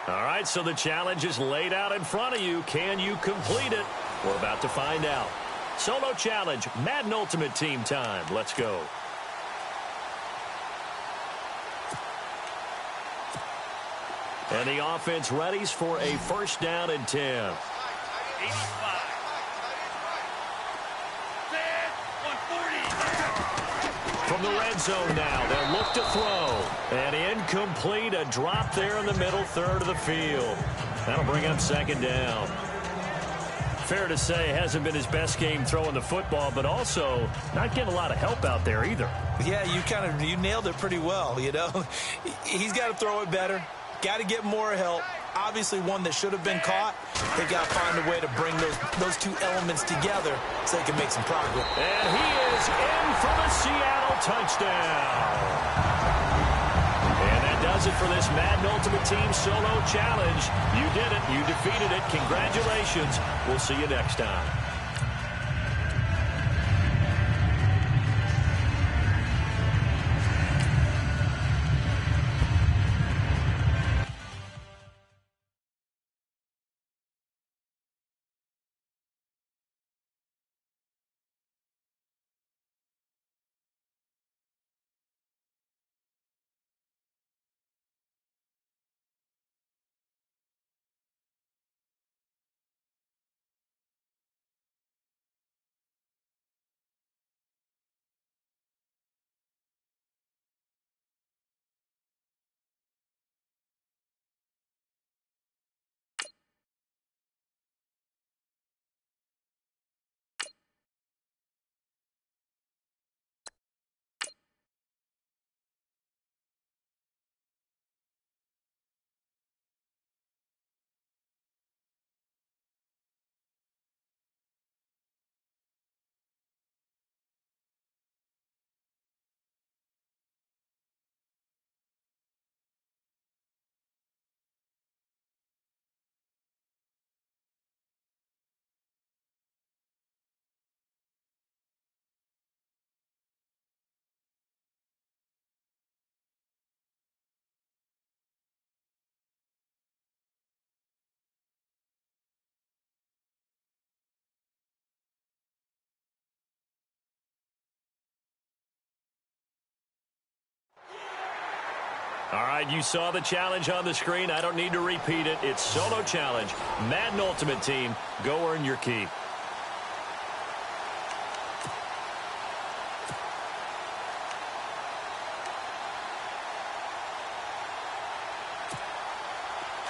All right, so the challenge is laid out in front of you. Can you complete it? We're about to find out. Solo challenge, Madden Ultimate Team time. Let's go. And the offense readies for a first down and 10. From the red zone now, they'll look to throw. And incomplete, a drop there in the middle third of the field. That'll bring up second down. Fair to say, hasn't been his best game throwing the football, but also not getting a lot of help out there either. Yeah, you nailed it pretty well, you know. He's got to throw it better, got to get more help. Obviously one that should have been caught. They've got to find a way to bring those two elements together so they can make some progress. And he is in for the Seattle touchdown. And that does it for this Madden Ultimate Team Solo Challenge. You did it. You defeated it. Congratulations. We'll see you next time. All right, you saw the challenge on the screen. I don't need to repeat it. It's Solo Challenge, Madden Ultimate Team. Go earn your keep.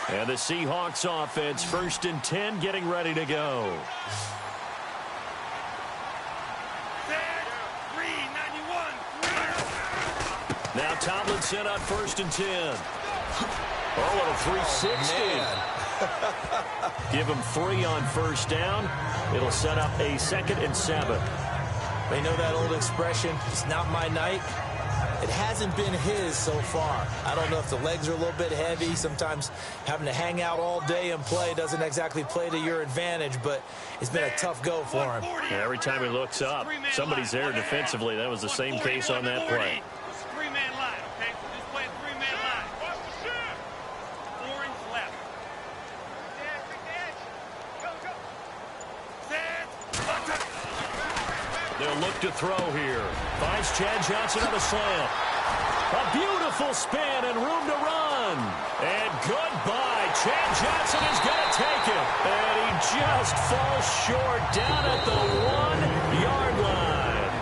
And the Seahawks offense, 1st and 10, getting ready to go. Now Tomlinson on 1st and 10. Oh, little 360. Give him 3 on 1st down. It'll set up a 2nd and 7. They know that old expression, it's not my night. It hasn't been his so far. I don't know if the legs are a little bit heavy. Sometimes having to hang out all day and play doesn't exactly play to your advantage, but it's been a tough go for him. Yeah, every time he looks up, somebody's there defensively. That was the same case on that play. Three-man line, okay? So just play a three-man line. 4 inches left. They'll look to throw here. Finds Chad Johnson on the slant. A beautiful spin and room to run. And goodbye. Chad Johnson is going to take it. And he just falls short down at the 1-yard line.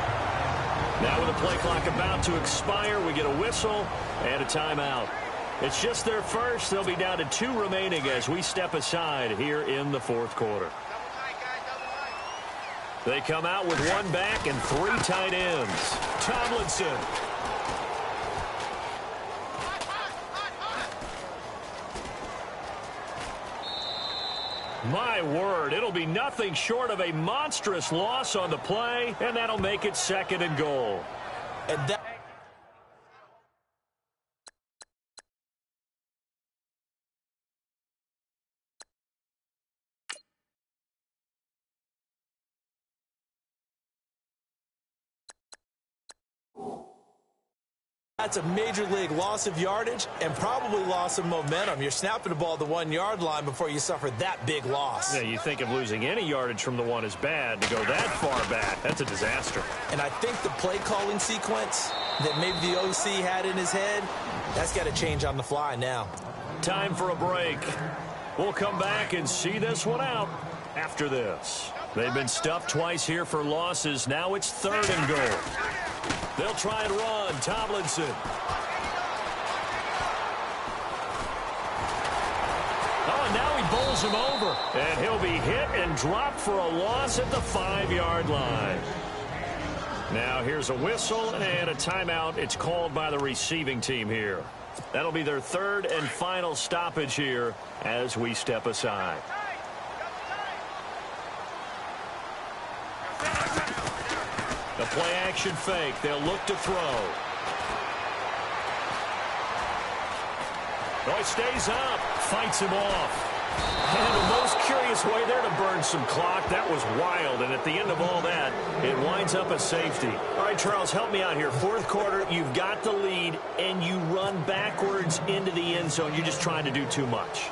Now with the play clock about to expire, we get a whistle and a timeout. It's just their first. They'll be down to 2 remaining as we step aside here in the 4th quarter. They come out with 1 back and 3 tight ends. Tomlinson. My word, it'll be nothing short of a monstrous loss on the play, and that'll make it 2nd and goal. And that That's a major league loss of yardage and probably loss of momentum. You're snapping the ball at the 1-yard line before you suffer that big loss. Yeah, you think of losing any yardage from the 1 is bad. To go that far back, that's a disaster. And I think the play calling sequence that maybe the OC had in his head, that's got to change on the fly now. Time for a break. We'll come back and see this one out after this. They've been stuffed twice here for losses. Now it's 3rd and goal. They'll try and run. Tomlinson. Oh, and now he bowls him over. And he'll be hit and dropped for a loss at the 5-yard line. Now here's a whistle and a timeout. It's called by the receiving team here. That'll be their 3rd and final stoppage here as we step aside. The play-action fake. They'll look to throw. Oh, he stays up. Fights him off. And the most curious way there to burn some clock. That was wild. And at the end of all that, it winds up a safety. All right, Charles, help me out here. 4th quarter, you've got the lead, and you run backwards into the end zone. You're just trying to do too much.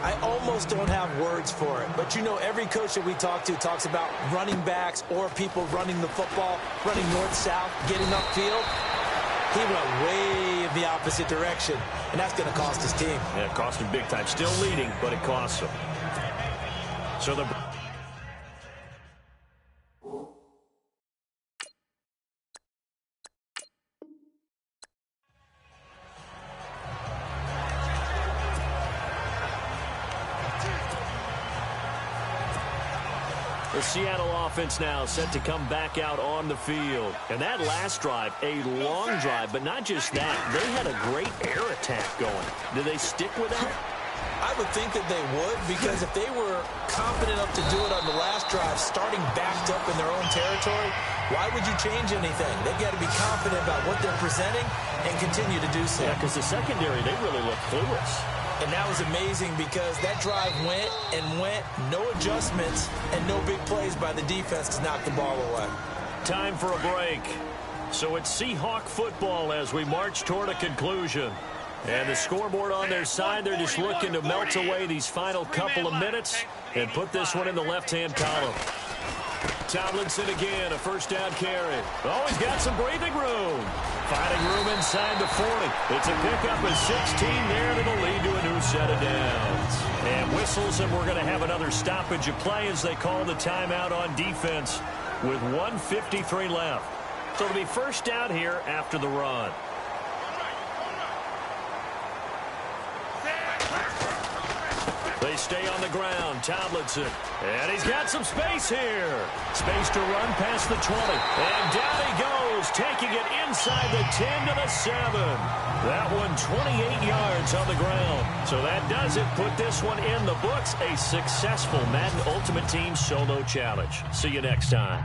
I almost don't have words for it. But, you know, every coach that we talk to talks about running backs or people running the football, running north-south, getting upfield. He went way in the opposite direction, and that's going to cost his team. Yeah, it cost him big time. Still leading, but it costs him. So the... The Seattle offense now set to come back out on the field. And that last drive, a long drive, but not just that. They had a great air attack going. Do they stick with that? I would think that they would, because if they were confident enough to do it on the last drive, starting backed up in their own territory, why would you change anything? They've got to be confident about what they're presenting and continue to do so. Yeah, because the secondary, they really looked clueless. And that was amazing because that drive went and went, no adjustments, and no big plays by the defense to knock the ball away. Time for a break. So it's Seahawk football as we march toward a conclusion. And the scoreboard on their side, they're just looking to melt away these final couple of minutes and put this one in the left-hand column. Tomlinson again, a 1st down carry. Oh, he's got some breathing room. Finding room inside the 40. It's a pickup of 16 there, and it'll lead to a new set of downs. And whistles, and we're going to have another stoppage of play as they call the timeout on defense with 1:53 left. So it'll be 1st down here after the run. They They stay on the ground. Tomlinson. And he's got some space here. Space to run past the 20. And down he goes, taking it inside the 10 to the 7. That one 28 yards on the ground. So that does it. Put this one in the books. A successful Madden Ultimate Team Solo Challenge. See you next time.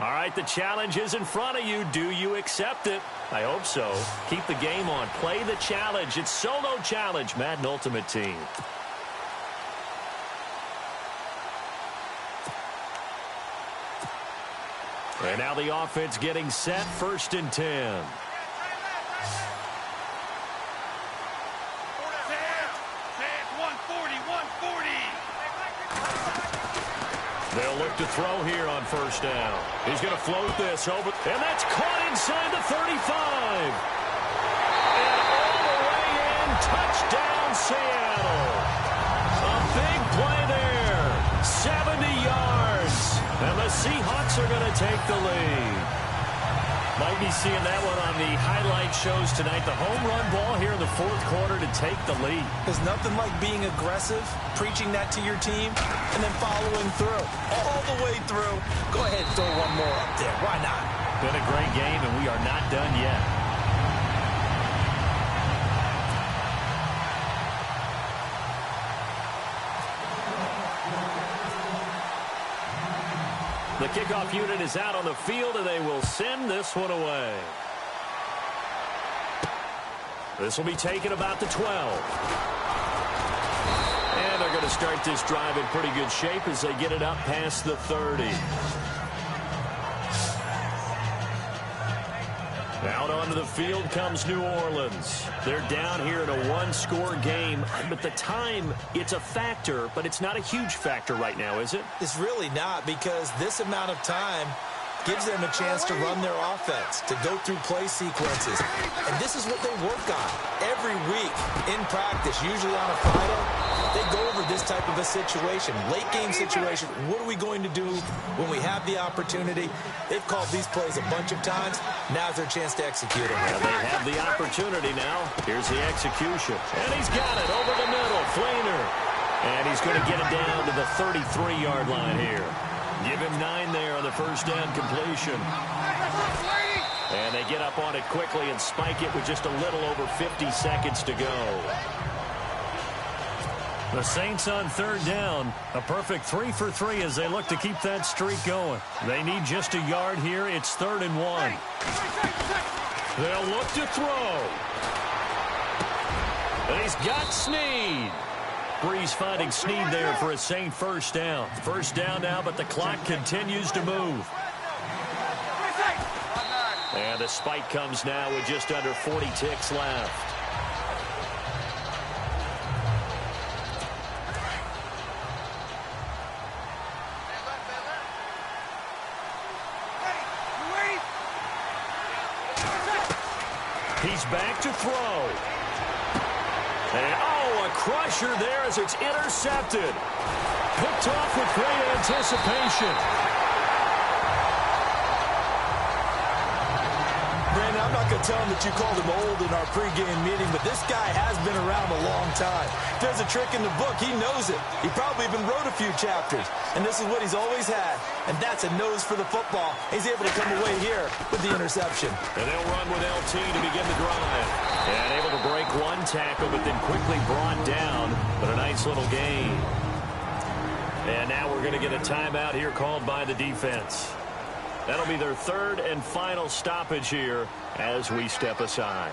All right, the challenge is in front of you. Do you accept it? I hope so. Keep the game on. Play the challenge. It's Solo Challenge, Madden Ultimate Team. And now the offense getting set, 1st and 10. They'll look to throw here on 1st down. He's going to float this over, and that's caught inside the 35. And all the way in, touchdown Seattle. A big play there, 70 yards. And the Seahawks are going to take the lead. Might be seeing that one on the highlight shows tonight. The home run ball here in the 4th quarter to take the lead. There's nothing like being aggressive, preaching that to your team, and then following through. All the way through. Go ahead and throw one more up there. Why not? Been a great game, and we are not done yet. The kickoff unit is out on the field, and they will send this one away. This will be taken about the 12. And they're going to start this drive in pretty good shape as they get it up past the 30. Out onto the field comes New Orleans. They're down here in a one-score game. But the time, it's a factor, but it's not a huge factor right now, is it? It's really not, because this amount of time gives them a chance to run their offense, to go through play sequences. And this is what they work on every week in practice, usually on a Friday. They go over this type of a situation, late-game situation. What are we going to do when we have the opportunity? They've called these plays a bunch of times. Now's their chance to execute them. Well, they have the opportunity now. Here's the execution. And he's got it over the middle. Flainer. And he's going to get it down to the 33-yard line here. Give him 9 there on the 1st down completion. And they get up on it quickly and spike it with just a little over 50 seconds to go. The Saints on 3rd down. A perfect 3 for 3 as they look to keep that streak going. They need just a yard here. It's 3rd and 1. They'll look to throw. And he's got Snead. Breeze finding Snead there for a Saint first down. First down now, but the clock continues to move. And the spike comes now with just under 40 ticks left. He's back to throw. And, oh, a crusher there as it's intercepted. Picked off with great anticipation. Brandon, I'm not going to tell him that you called him old in our pregame meeting, but this guy has been around a long time. If there's a trick in the book, he knows it. He probably even wrote a few chapters. And this is what he's always had. And that's a nose for the football. He's able to come away here with the interception. And they'll run with LT to begin the drive. And able to break one tackle, but then quickly brought down. But a nice little gain. And now we're going to get a timeout here called by the defense. That'll be their third and final stoppage here as we step aside.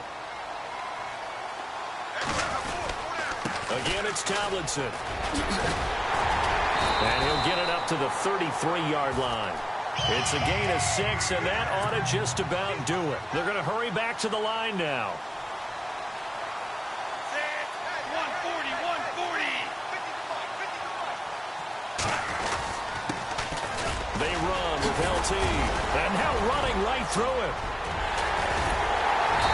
Again, it's Tomlinson. And he'll get it up to the 33-yard line. It's a gain of 6, and that ought to just about do it. They're going to hurry back to the line now. 140. They run with LT. And now running right through it.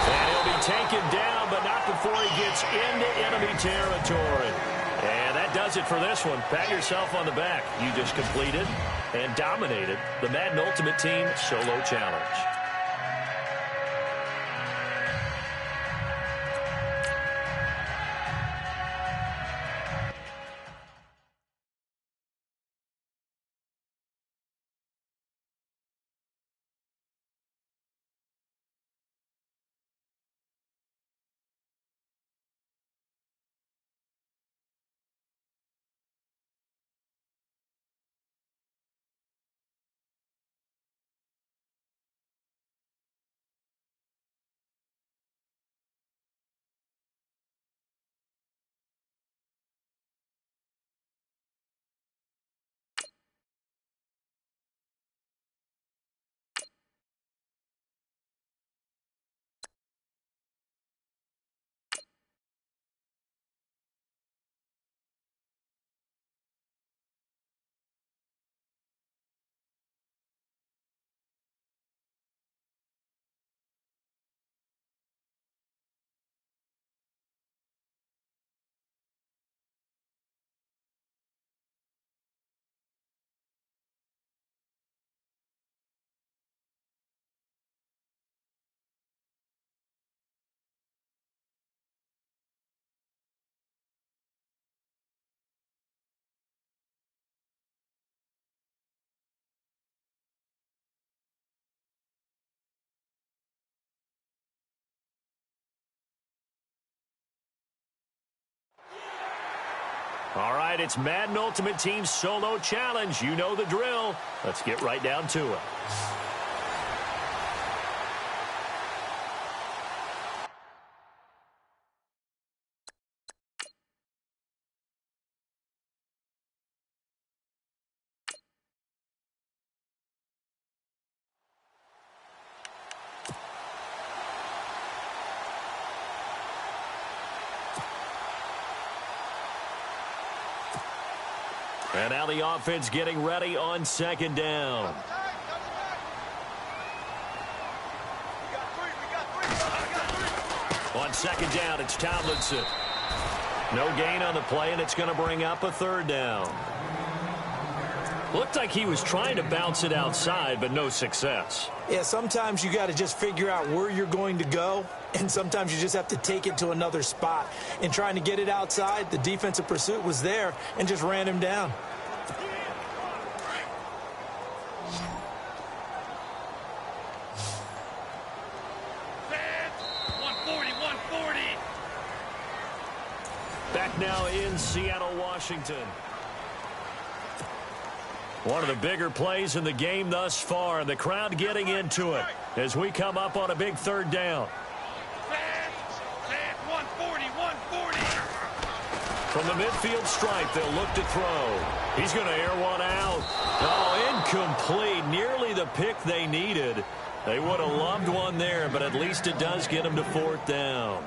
And he'll be taken down, but not before he gets into enemy territory. And that does it for this one. Pat yourself on the back. You just completed and dominated the Madden Ultimate Team Solo Challenge. All right, it's Madden Ultimate Team Solo Challenge. You know the drill. Let's get right down to it. And now the offense getting ready on second down. On second down, it's Tomlinson. No gain on the play, and it's going to bring up a third down. Looked like he was trying to bounce it outside, but no success. Yeah, sometimes you got to just figure out where you're going to go, and sometimes you just have to take it to another spot. In trying to get it outside, the defensive pursuit was there and just ran him down. Back now in Seattle, Washington. One of the bigger plays in the game thus far, and the crowd getting into it as we come up on a big third down. From the midfield stripe, they'll look to throw. He's going to air one out. Oh, incomplete. Nearly the pick they needed. They would have loved one there, but at least it does get them to fourth down.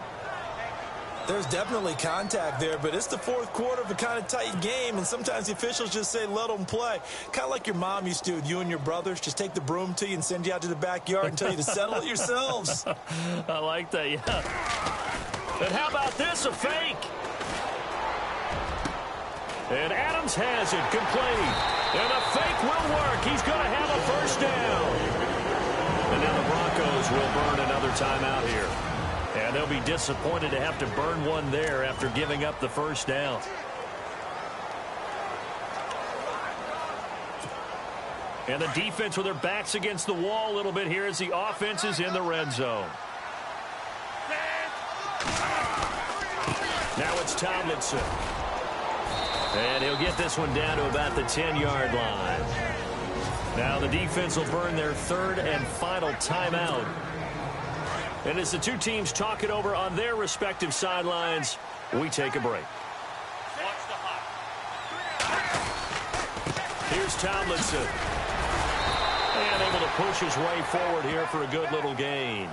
There's definitely contact there, but it's the fourth quarter of a kind of tight game, and sometimes the officials just say, let them play. Kind of like your mom used to with you and your brothers. Just take the broom to you and send you out to the backyard and tell you to settle it yourselves. I like that, yeah. And how about this, a fake? And Adams has it, complete. And a fake will work. He's going to have a first down. And now the Broncos will burn another timeout here. And they'll be disappointed to have to burn one there after giving up the first down. And the defense with their backs against the wall a little bit here as the offense is in the red zone. Now it's Tomlinson. And he'll get this one down to about the 10-yard line. Now the defense will burn their third and final timeout. And as the two teams talk it over on their respective sidelines, we take a break. Here's Tomlinson. And able to push his way forward here for a good little gain.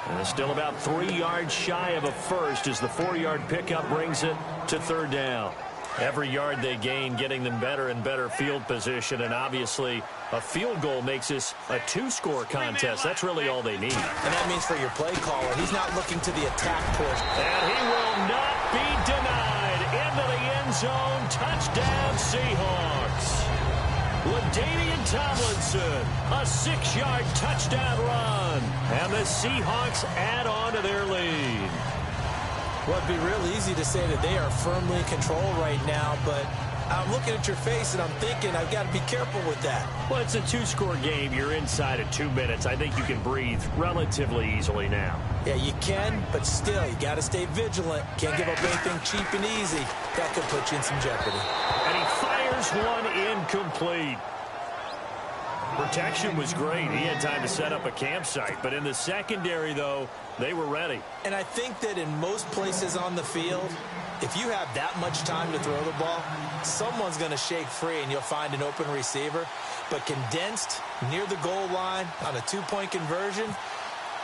And it's still about 3 yards shy of a first as the 4-yard pickup brings it to third down. Every yard they gain getting them better and better field position, and obviously a field goal makes this a 2-score contest. That's really all they need. And that means for your play caller, he's not looking to the attack portion. And he will not be denied. Into the end zone. Touchdown, Seahawks. LaDainian Tomlinson, a 6-yard touchdown run. And the Seahawks add on to their lead. Well, it'd be real easy to say that they are firmly in control right now, but I'm looking at your face and I'm thinking I've got to be careful with that. Well, it's a 2-score game. You're inside of 2 minutes. I think you can breathe relatively easily now. Yeah, you can, but still, you got to stay vigilant. Can't give up anything cheap and easy. That could put you in some jeopardy. And he fires one incomplete. Protection was great. He had time to set up a campsite. But in the secondary, though, they were ready. And I think that in most places on the field, if you have that much time to throw the ball, someone's going to shake free and you'll find an open receiver. But condensed near the goal line on a 2-point conversion,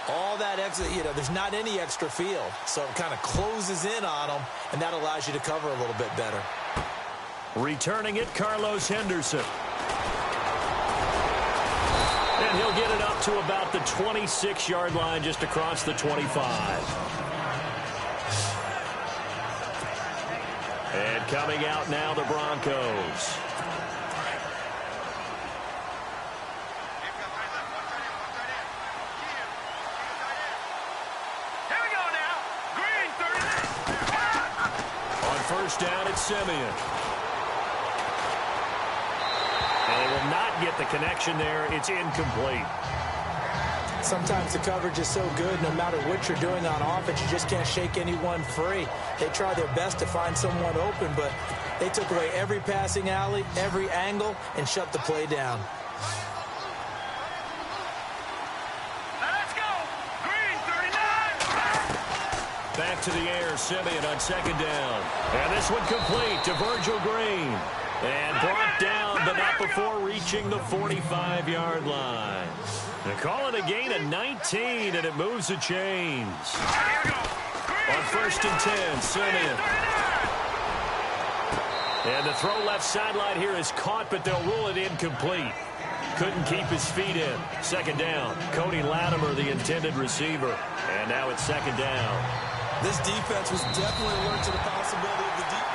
all that extra, there's not any extra field. So it kind of closes in on them, and that allows you to cover a little bit better. Returning it, Carlos Henderson. And he'll get it up to about the 26-yard line, just across the 25. And coming out now, the Broncos. Here we go now. Green, 39. On first down, it's Simeon. And they will not get the connection there. It's incomplete. Sometimes the coverage is so good, no matter what you're doing on offense, you just can't shake anyone free. They try their best to find someone open, but they took away every passing alley, every angle, and shut the play down. Let's go. Green, 39. Back to the air, Simeon on second down. And this one complete to Virgil Green. And brought down, but not before reaching the 45-yard line. They call it a gain of 19, and it moves the chains. On first and 10, Simeon. And the throw left sideline here is caught, but they'll rule it incomplete. Couldn't keep his feet in. Second down. Cody Latimer, the intended receiver. And now it's second down. This defense was definitely alert to the possibility of the deep.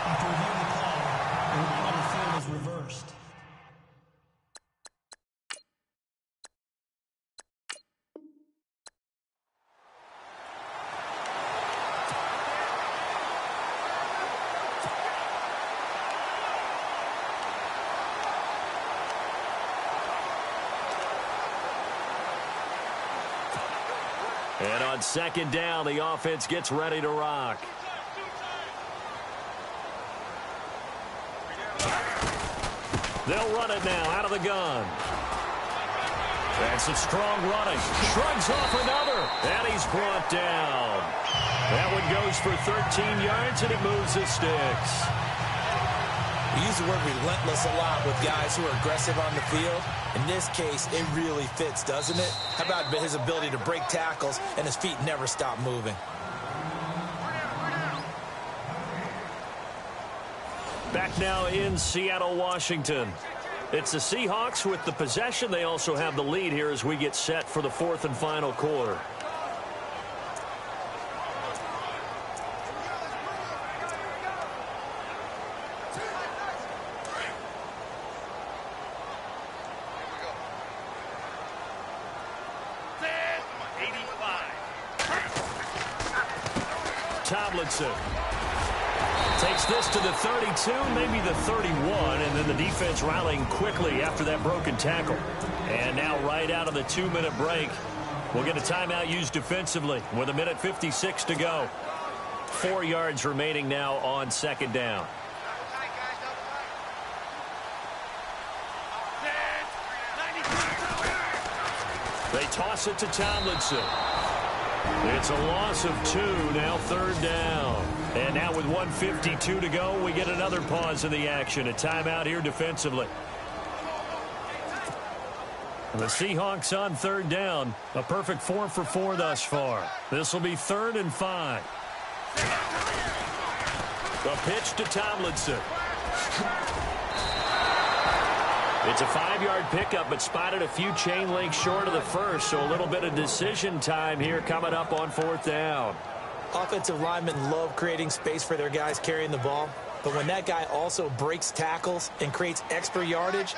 After reviewing the call, the line on the field is reversed. And on second down, the offense gets ready to rock. They'll run it now out of the gun. And some strong running. Shrugs off another. And he's brought down. That one goes for 13 yards, and it moves the sticks. We use the word relentless a lot with guys who are aggressive on the field. In this case, it really fits, doesn't it? How about his ability to break tackles and his feet never stop moving? Back now in Seattle, Washington. It's the Seahawks with the possession. They also have the lead here as we get set for the fourth and final quarter. Tomlinson takes this to the 32, maybe the 31, and then the defense rallying quickly after that broken tackle. And now right out of the 2-minute break, we'll get a timeout used defensively with 1:56 to go. 4 yards remaining now on second down. They toss it to Tomlinson. It's a loss of 2, now third down. And now with 1:52 to go, we get another pause in the action. A timeout here defensively. The Seahawks on third down. A perfect 4 for 4 thus far. This will be 3rd and 5. The pitch to Tomlinson. It's a 5-yard pickup, but spotted a few chain links short of the first, so a little bit of decision time here coming up on 4th down. Offensive linemen love creating space for their guys carrying the ball, but when that guy also breaks tackles and creates extra yardage,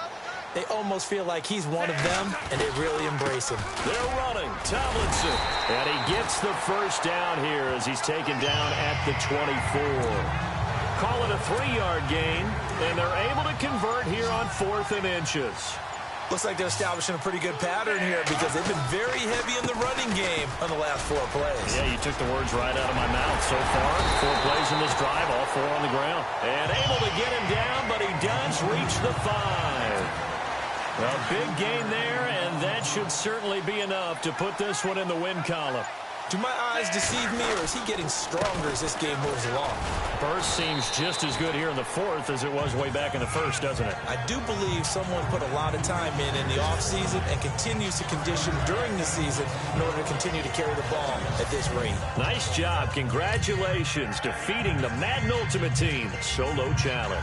they almost feel like he's one of them, and they really embrace him. They're running. Tomlinson. And he gets the first down here as he's taken down at the 24. Call it a 3-yard gain, and they're able to convert here on 4th and inches. Looks like they're establishing a pretty good pattern here because they've been very heavy in the running game on the last 4 plays. Yeah, you took the words right out of my mouth so far. 4 plays in this drive, all 4 on the ground. And able to get him down, but he does reach the 5. A big gain there, and that should certainly be enough to put this one in the win column. Do my eyes deceive me, or is he getting stronger as this game moves along? Burst seems just as good here in the 4th as it was way back in the 1st, doesn't it? I do believe someone put a lot of time in the offseason and continues to condition during the season in order to continue to carry the ball at this rate. Nice job. Congratulations defeating the Madden Ultimate Team solo challenge.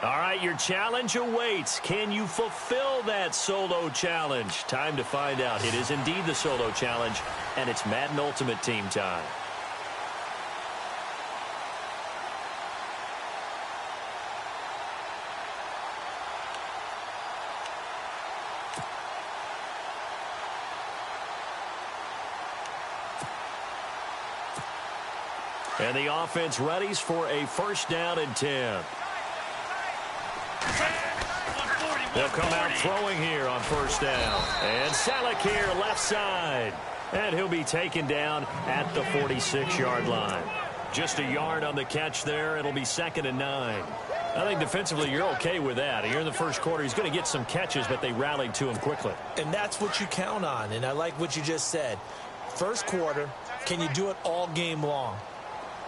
All right, your challenge awaits. Can you fulfill that solo challenge? Time to find out. It is indeed the solo challenge, and it's Madden Ultimate Team time. And the offense readies for a first down and 10. They'll come out throwing here on first down. And Salek here left side. And he'll be taken down at the 46-yard line. Just a yard on the catch there. It'll be 2nd and 9. I think defensively you're okay with that. Here in the first quarter, he's going to get some catches, but they rallied to him quickly. And that's what you count on. And I like what you just said. First quarter, can you do it all game long?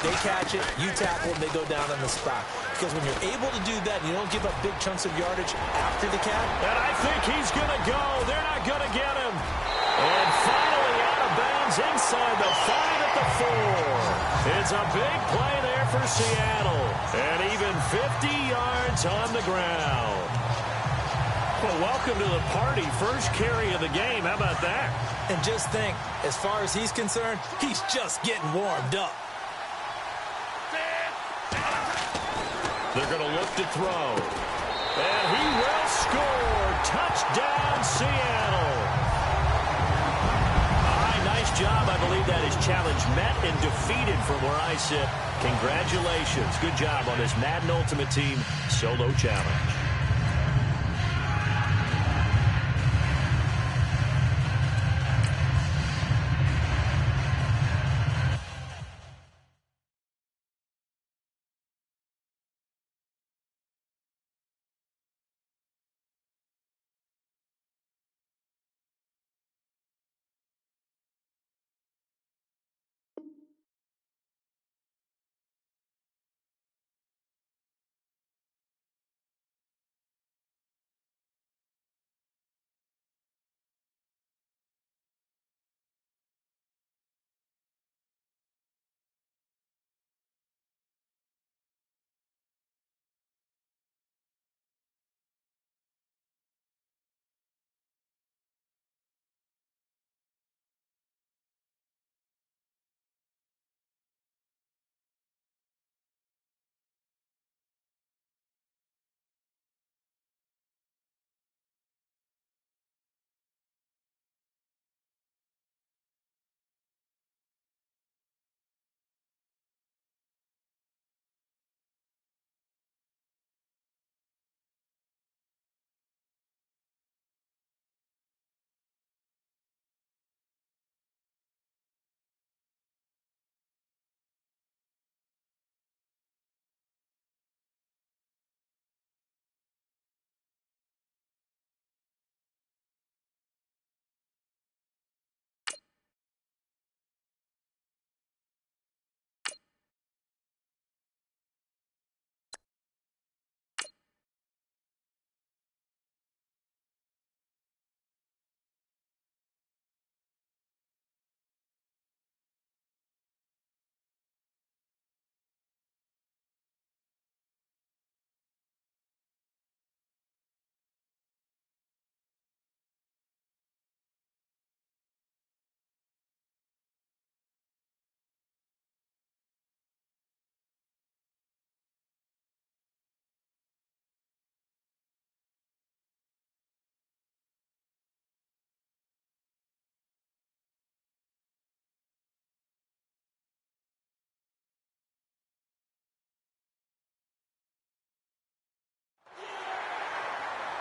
They catch it, you tackle them, they go down on the spot. Because when you're able to do that, you don't give up big chunks of yardage after the catch. And I think he's going to go. They're not going to get him. And finally out of bounds inside the 5 at the 4. It's a big play there for Seattle. And even 50 yards on the ground. Well, welcome to the party. First carry of the game. How about that? And just think, as far as he's concerned, he's just getting warmed up. They're going to look to throw. And he will score. Touchdown, Seattle. All right, nice job. I believe that is challenge met and defeated from where I sit. Congratulations. Good job on this Madden Ultimate Team solo challenge.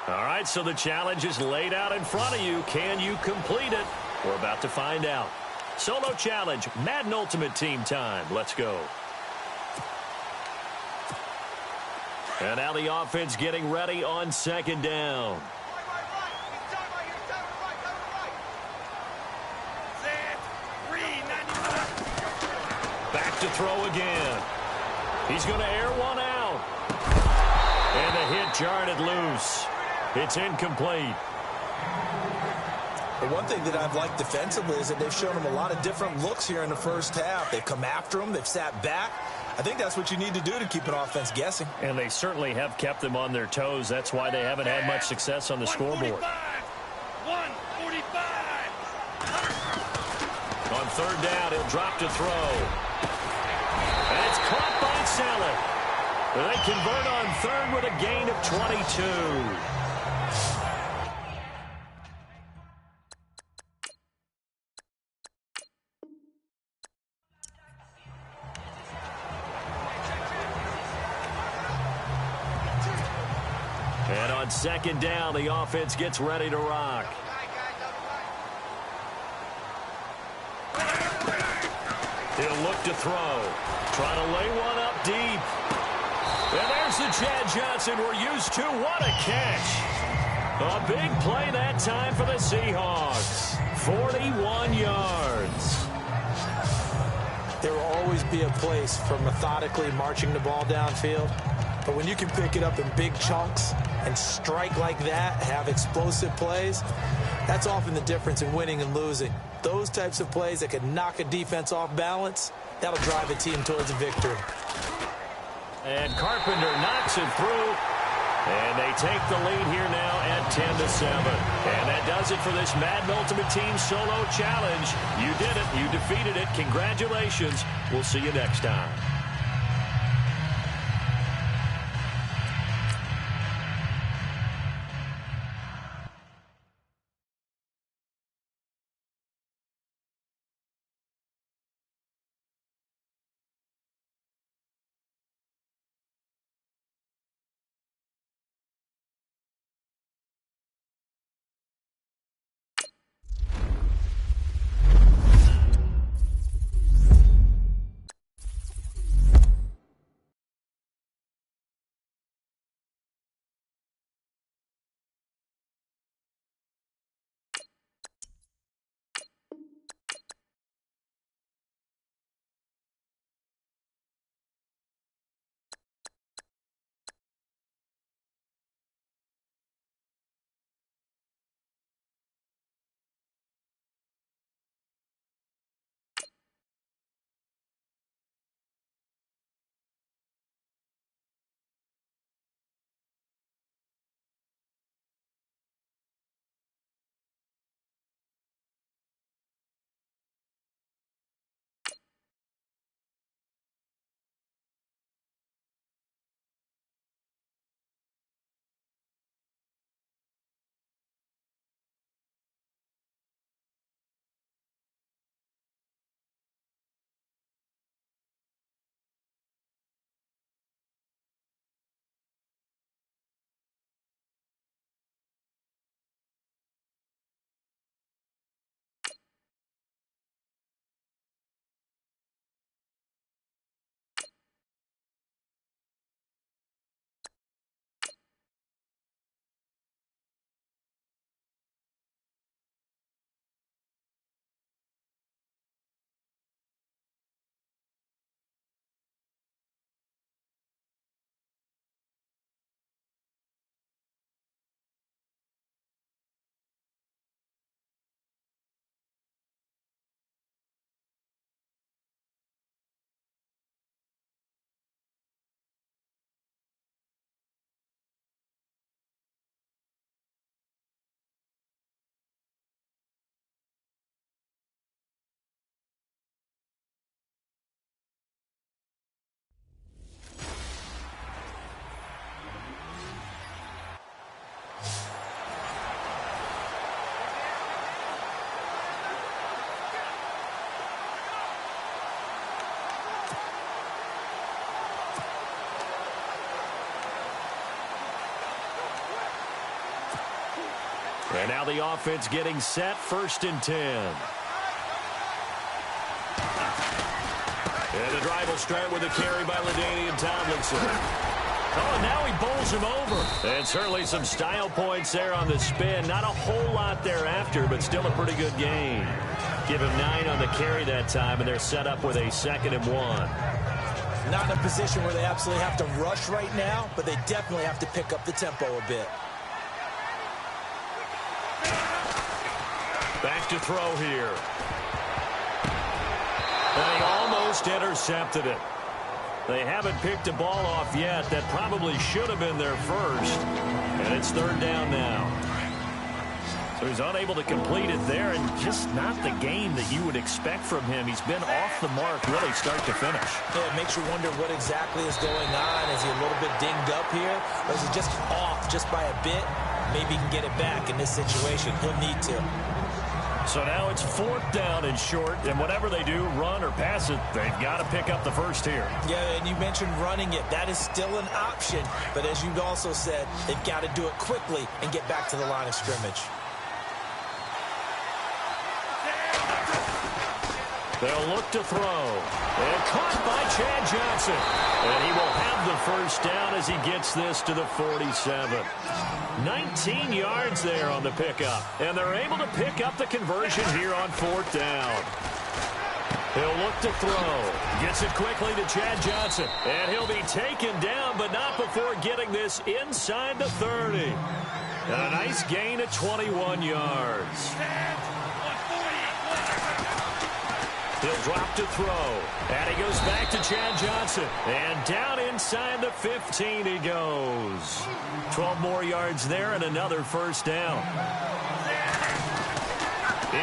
All right, so the challenge is laid out in front of you. Can you complete it? We're about to find out. Solo challenge, Madden Ultimate Team time. Let's go. And now the offense getting ready on 2nd down. Back to throw again. He's going to air one out. And the hit jarred it loose. It's incomplete. The one thing that I've liked defensively is that they've shown him a lot of different looks here in the first half. They've come after him. They've sat back. I think that's what you need to do to keep an offense guessing. And they certainly have kept them on their toes. That's why they haven't had much success on the scoreboard. 145. On third down, he'll drop to throw. And it's caught by Saleh. They convert on third with a gain of 22. And on second down, the offense gets ready to rock. He'll look to throw. Trying to lay one up deep. And there's the Chad Johnson we're used to. What a catch. A big play that time for the Seahawks. 41 yards. There will always be a place for methodically marching the ball downfield. But when you can pick it up in big chunks and strike like that, have explosive plays, that's often the difference in winning and losing. Those types of plays that can knock a defense off balance, that'll drive a team towards a victory. And Carpenter knocks it through. And they take the lead here now at 10-7. And that does it for this Madden Ultimate Team Solo Challenge. You did it. You defeated it. Congratulations. We'll see you next time. And now the offense getting set, 1st and 10. And the drive will start with a carry by LaDainian Tomlinson. Oh, and now he bowls him over. And certainly some style points there on the spin. Not a whole lot thereafter, but still a pretty good gain. Give him 9 on the carry that time, and they're set up with a 2nd and 1. Not in a position where they absolutely have to rush right now, but they definitely have to pick up the tempo a bit. Back to throw here. And he almost intercepted it. They haven't picked a ball off yet. That probably should have been their first. And it's third down now. So he's unable to complete it there, and just not the game that you would expect from him. He's been off the mark really start to finish. Yeah, it makes you wonder what exactly is going on. Is he a little bit dinged up here, or is he just off just by a bit? Maybe he can get it back in this situation. He'll need to. So now it's fourth down and short, and whatever they do, run or pass it, they've got to pick up the first here. Yeah, and you mentioned running it. That is still an option, but as you also said, they've got to do it quickly and get back to the line of scrimmage. They'll look to throw. And caught by Chad Johnson. And he will have the first down as he gets this to the 47. 19 yards there on the pickup. And they're able to pick up the conversion here on fourth down. He'll look to throw. Gets it quickly to Chad Johnson. And he'll be taken down, but not before getting this inside the 30. And a nice gain of 21 yards. He'll drop to throw. And he goes back to Chad Johnson. And down inside the 15 he goes. 12 more yards there and another first down.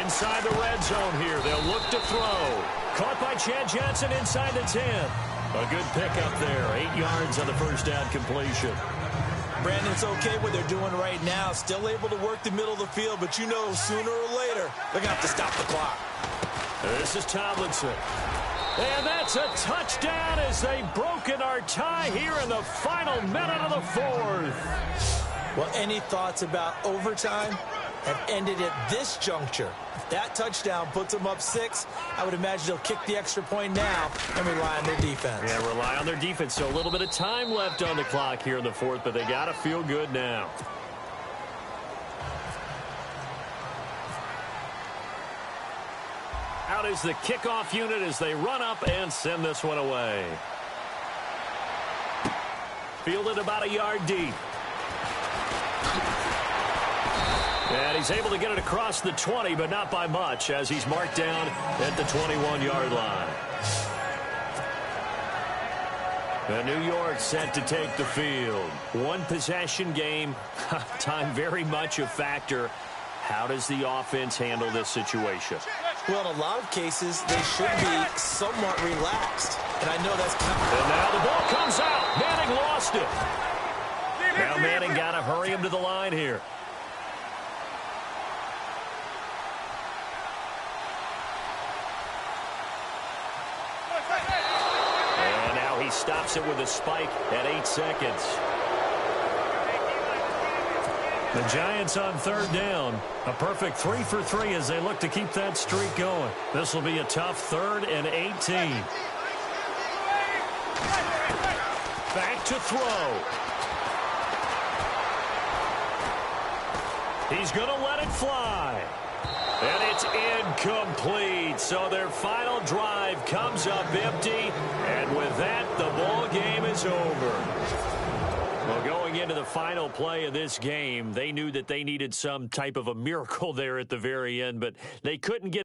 Inside the red zone here. They'll look to throw. Caught by Chad Johnson inside the 10. A good pickup there. 8 yards on the first down completion. Brandon, it's okay what they're doing right now. Still able to work the middle of the field, but you know sooner or later they're going to have to stop the clock. This is Tomlinson. And that's a touchdown as they've broken our tie here in the final minute of the fourth. Well, any thoughts about overtime have ended at this juncture. If that touchdown puts them up 6, I would imagine they'll kick the extra point now and rely on their defense. Yeah, rely on their defense. So a little bit of time left on the clock here in the fourth, but they got to feel good now. Out is the kickoff unit as they run up and send this one away. Fielded about a yard deep. And he's able to get it across the 20, but not by much, as he's marked down at the 21-yard line. And New York set to take the field. One possession game, time very much a factor. How does the offense handle this situation? Well, in a lot of cases, they should be somewhat relaxed. And I know that's kind of... And now the ball comes out. Manning lost it. Now Manning got to hurry him to the line here. And now he stops it with a spike at 8 seconds. The Giants on third down. A perfect 3 for 3 as they look to keep that streak going. This will be a tough 3rd and 18. Back to throw. He's going to let it fly. And it's incomplete. So their final drive comes up empty. And with that, the ball game is over. Well, going into the final play of this game, they knew that they needed some type of a miracle there at the very end, but they couldn't get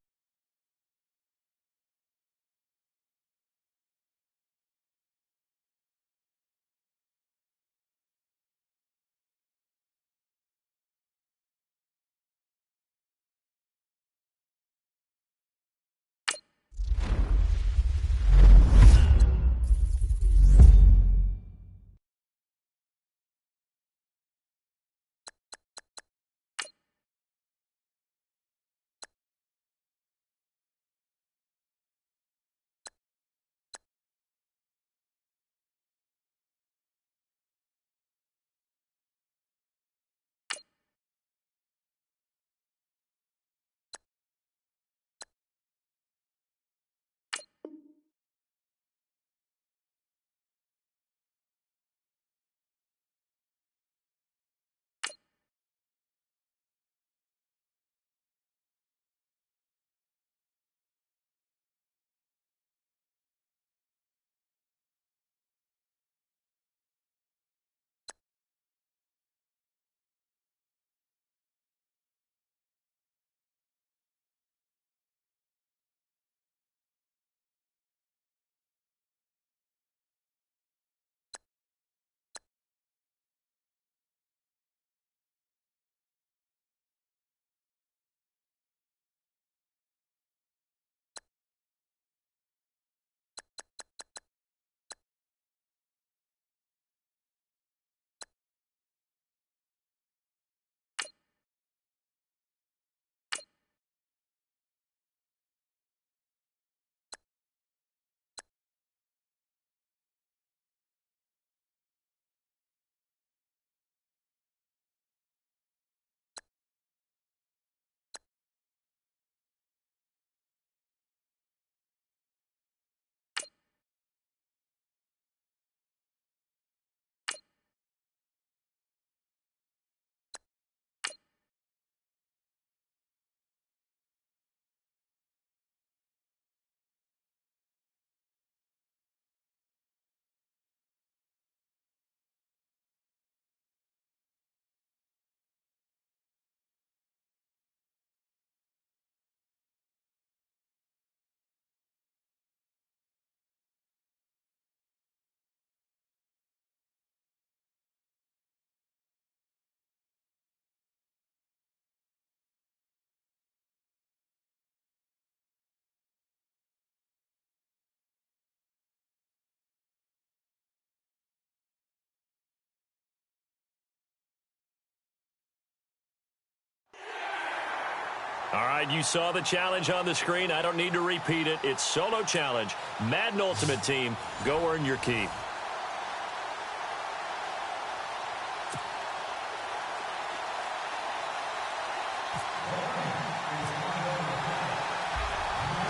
All right, you saw the challenge on the screen. I don't need to repeat it. It's solo challenge. Madden Ultimate Team, go earn your keep.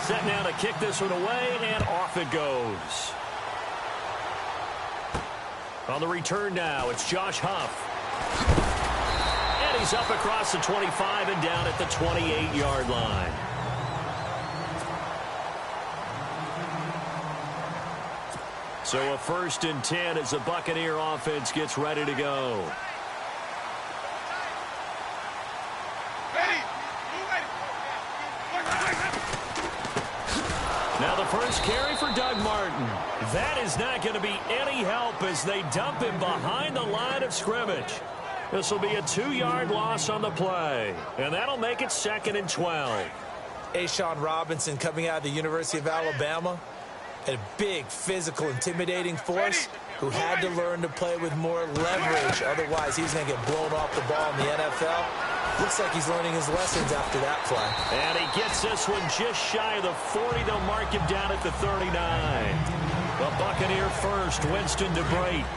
Set now to kick this one away, and off it goes. On the return now, it's Josh Huff. And he's up across the 25 and down at the 28-yard line. So a 1st and 10 as the Buccaneer offense gets ready to go. Now the first carry for Doug Martin. That is not going to be any help as they dump him behind the line of scrimmage. This will be a 2-yard loss on the play, and that'll make it 2nd and 12. A'Shawn Robinson coming out of the University of Alabama, a big, physical, intimidating force who had to learn to play with more leverage. Otherwise, he's going to get blown off the ball in the NFL. Looks like he's learning his lessons after that play. And he gets this one just shy of the 40. They'll mark him down at the 39. The Buccaneer first, Winston DeBrate.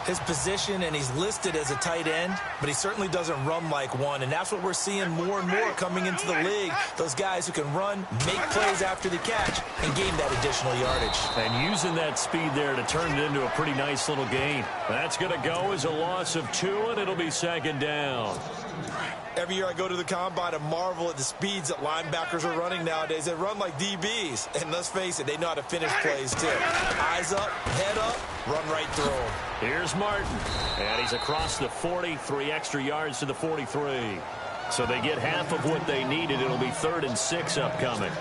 His position, and he's listed as a tight end, but he certainly doesn't run like one, and that's what we're seeing more and more coming into the league. Those guys who can run, make plays after the catch, and gain that additional yardage. And using that speed there to turn it into a pretty nice little gain. That's going to go as a loss of 2, and it'll be 2nd down. Every year I go to the combine and marvel at the speeds that linebackers are running nowadays. They run like DBs, and let's face it, they know how to finish plays too. Eyes up, head up, run right through them. Here's Martin, and he's across the 40, 3 extra yards to the 43. So they get half of what they needed. It'll be 3rd and 6 upcoming.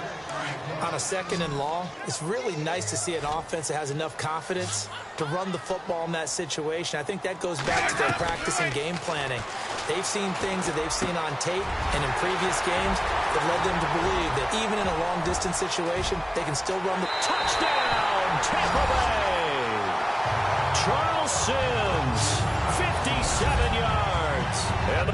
On a 2nd and long, it's really nice to see an offense that has enough confidence to run the football in that situation. I think that goes back to their practice and game planning. They've seen things that they've seen on tape and in previous games that led them to believe that even in a long-distance situation, they can still run the touchdown, Tampa Bay. Charles Sims, 57 yards. And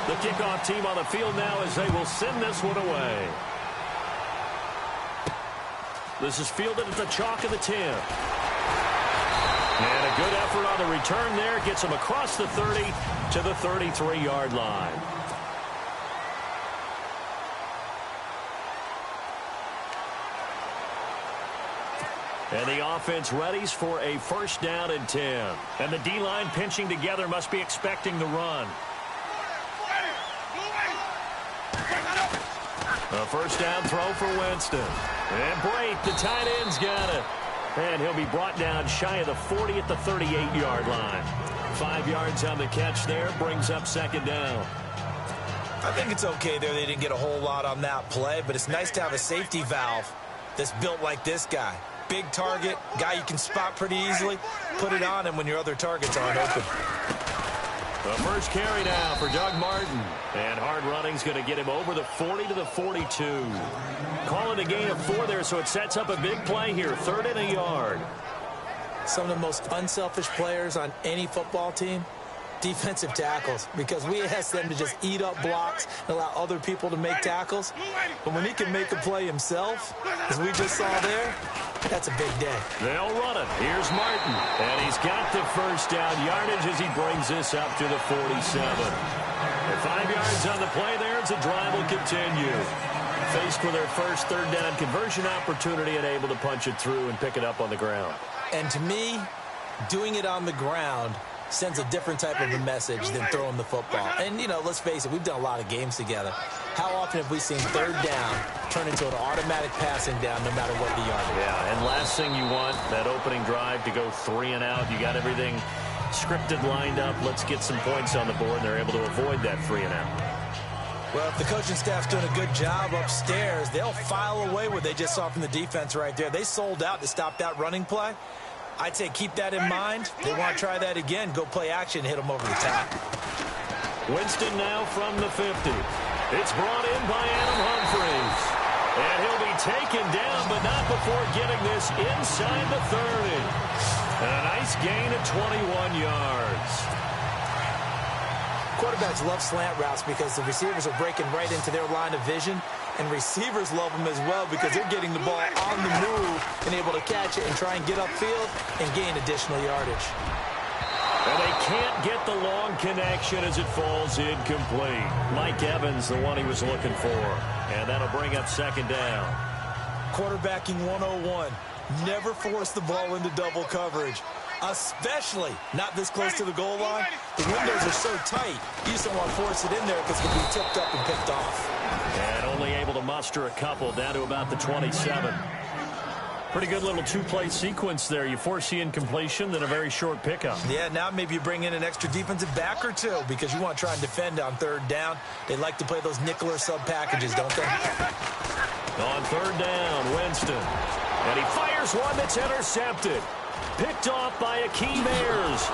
the kickoff team on the field now as they will send this one away. This is fielded at the chalk of the 10. And a good effort on the return there. Gets him across the 30 to the 33-yard line. And the offense readies for a 1st down and 10. And the D-line pinching together must be expecting the run. A 1st down throw for Winston. And Brate, the tight end's got it. And he'll be brought down shy of the 40 at the 38-yard line. 5 yards on the catch there, brings up 2nd down. I think it's okay there. They didn't get a whole lot on that play, but it's nice to have a safety valve that's built like this guy. Big target, guy you can spot pretty easily. Put it on him when your other targets aren't open. The first carry now for Doug Martin. And hard running's going to get him over the 40 to the 42. Calling a gain of 4 there, so it sets up a big play here. 3rd and a yard. Some of the most unselfish players on any football team, defensive tackles, because we ask them to just eat up blocks and allow other people to make tackles. But when he can make a play himself, as we just saw there, that's a big day. They'll run it. Here's Martin. And he's got the 1st down yardage as he brings this up to the 47. And 5 yards on the play there as the drive will continue. Faced with their first 3rd down conversion opportunity and able to punch it through and pick it up on the ground. And to me, doing it on the ground sends a different type of a message than throwing the football. And, you know, let's face it, we've done a lot of games together. How often have we seen 3rd down turn into an automatic passing down no matter what the yardage? Yeah, and last thing you want, that opening drive to go 3 and out. You got everything scripted, lined up. Let's get some points on the board, and they're able to avoid that 3 and out. Well, if the coaching staff's doing a good job upstairs, they'll file away what they just saw from the defense right there. They sold out to stop that running play. I'd say keep that in mind. They want to try that again. Go play action and hit them over the top. Winston now from the 50. It's brought in by Adam Humphries. And he'll taken down, but not before getting this inside the 30. And a nice gain of 21 yards. Quarterbacks love slant routes because the receivers are breaking right into their line of vision, and receivers love them as well because they're getting the ball on the move and able to catch it and try and get upfield and gain additional yardage. And they can't get the long connection as it falls incomplete. Mike Evans, the one he was looking for. And that'll bring up second down. Quarterbacking 101. Never force the ball into double coverage, especially not this close to the goal line. The windows are so tight, you just don't want to force it in there because it can be tipped up and picked off. And only able to muster a couple down to about the 27. Pretty good little two-play sequence there. You force the incompletion, then a very short pickup. Yeah, now maybe you bring in an extra defensive back or two because you want to try and defend on third down. They like to play those nickel or sub packages, don't they? On third down, Winston. And he fires one that's intercepted. Picked off by Akeem Ayers.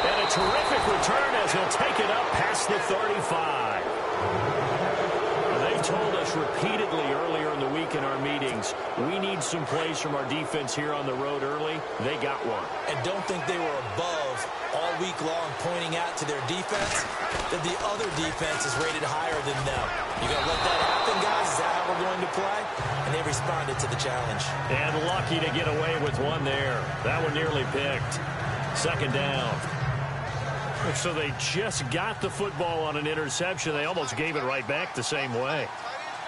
And a terrific return as he'll take it up past the 35. They told us repeatedly earlier in the week in our meetings, we need some plays from our defense here on the road early. They got one. And don't think they were above all week long pointing out to their defense that the other defense is rated higher than them. You going to let that happen, guys? Is that how we're going to play? And they responded to the challenge. And lucky to get away with one there. That one nearly picked. Second down. So they just got the football on an interception. They almost gave it right back the same way.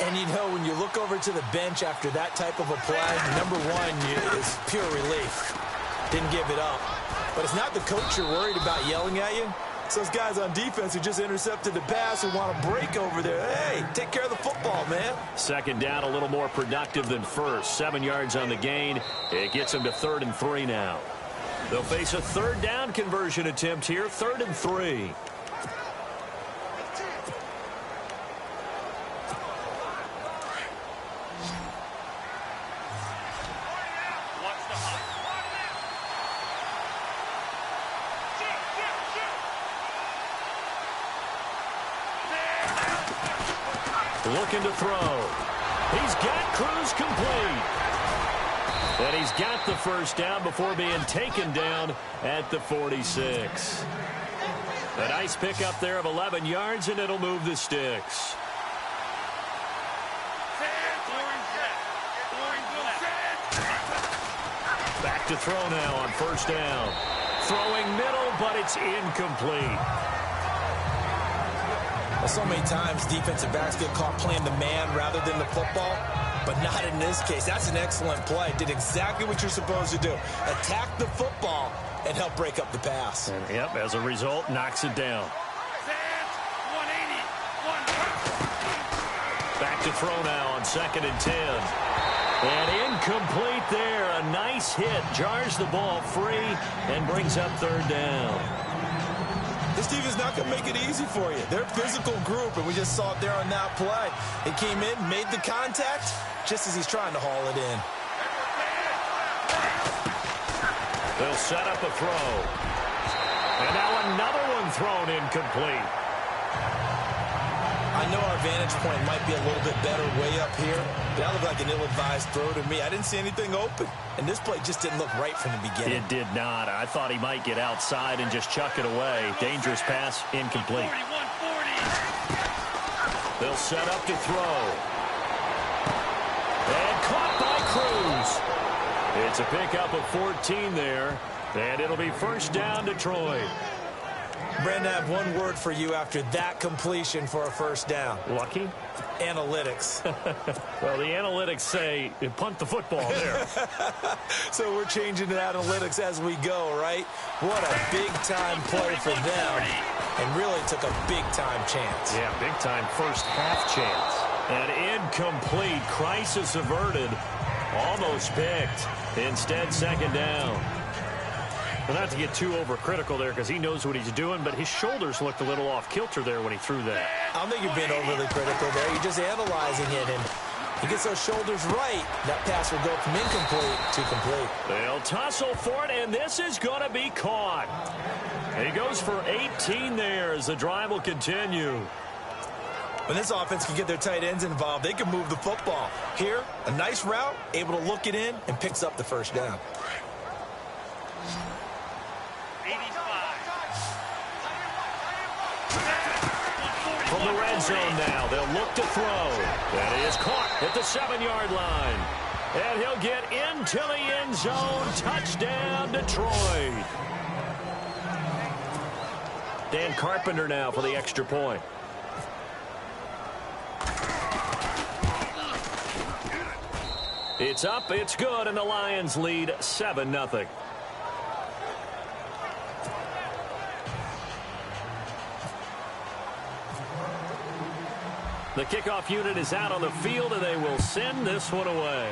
And, you know, when you look over to the bench after that type of a play, number one is pure relief. Didn't give it up. But it's not the coach you're worried about yelling at you. It's those guys on defense who just intercepted the pass who want to break over there. Hey, take care of the football, man. Second down, a little more productive than first. 7 yards on the gain. It gets them to 3rd and 3 now. They'll face a third down conversion attempt here, 3rd and 3. Looking to throw. He's got Cruz complete. And he's got the first down before being taken down at the 46. A nice pickup there of 11 yards, and it'll move the sticks. Back to throw now on first down. Throwing middle, but it's incomplete. So many times defensive backs get caught playing the man rather than the football, but not in this case. That's an excellent play. Did exactly what you're supposed to do. Attack the football and help break up the pass. And, yep, as a result, knocks it down. Back to throw now on 2nd and 10. And incomplete there. A nice hit. Jars the ball free and brings up 3rd down. This team is not going to make it easy for you. They're a physical group, and we just saw it there on that play. He came in, made the contact, just as he's trying to haul it in. They'll set up a throw. And now another one thrown incomplete. I know our vantage point might be a little bit better way up here, but that looked like an ill-advised throw to me. I didn't see anything open, and this play just didn't look right from the beginning. It did not. I thought he might get outside and just chuck it away. Dangerous pass, incomplete. They'll set up to throw. And caught by Cruz. It's a pickup of 14 there, and it'll be first down Detroit. Brandon, I have one word for you after that completion for a first down. Lucky? Analytics. Well, the analytics say punt the football there. So we're changing to analytics as we go, right? What a big-time play for them, and really took a big-time chance. Yeah, big-time first half chance. And incomplete. Crisis averted. Almost picked. Instead, second down. Well, not to get too overcritical there because he knows what he's doing, but his shoulders looked a little off-kilter there when he threw that. I don't think you're being overly critical there. You're just analyzing it, and he gets those shoulders right. That pass will go from incomplete to complete. They'll tussle for it, and this is going to be caught. He goes for 18 there as the drive will continue. When this offense can get their tight ends involved, they can move the football. Here, a nice route, able to look it in, and picks up the first down. 85. From the red zone now, they'll look to throw. And he is caught at the 7-yard line. And he'll get into the end zone. Touchdown, Detroit. Dan Carpenter now for the extra point. It's up, it's good, and the Lions lead 7-0. The kickoff unit is out on the field, and they will send this one away.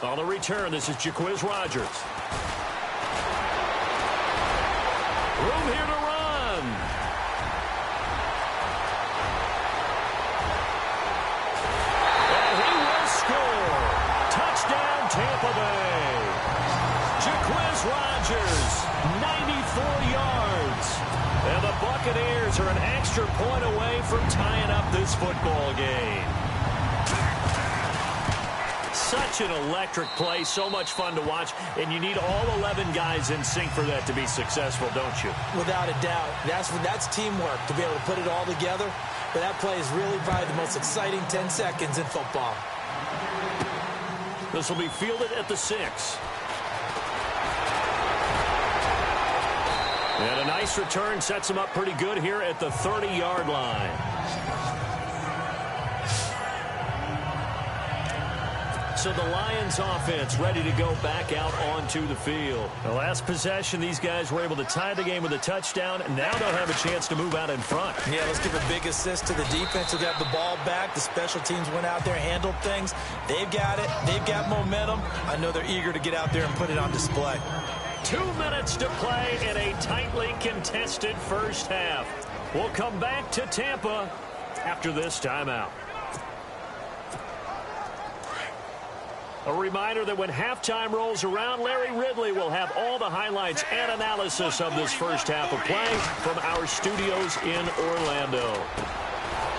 On the return, this is Jaquiz Rogers. Room here to run. And he will score. Touchdown, Tampa Bay. Jaquiz Rogers, 94 yards. And the Buccaneers are an extra point away from tying up this football game. Such an electric play, so much fun to watch, and you need all 11 guys in sync for that to be successful, don't you? Without a doubt. That's teamwork, to be able to put it all together. But that play is really probably the most exciting 10 seconds in football. This will be fielded at the 6. And a nice return sets him up pretty good here at the 30-yard line. So the Lions offense ready to go back out onto the field. The last possession, these guys were able to tie the game with a touchdown. Now they'll have a chance to move out in front. Yeah, let's give a big assist to the defense who got the ball back. The special teams went out there, handled things. They've got it. They've got momentum. I know they're eager to get out there and put it on display. 2 minutes to play in a tightly contested first half. We'll come back to Tampa after this timeout. A reminder that when halftime rolls around, Larry Ridley will have all the highlights and analysis of this first half of play from our studios in Orlando.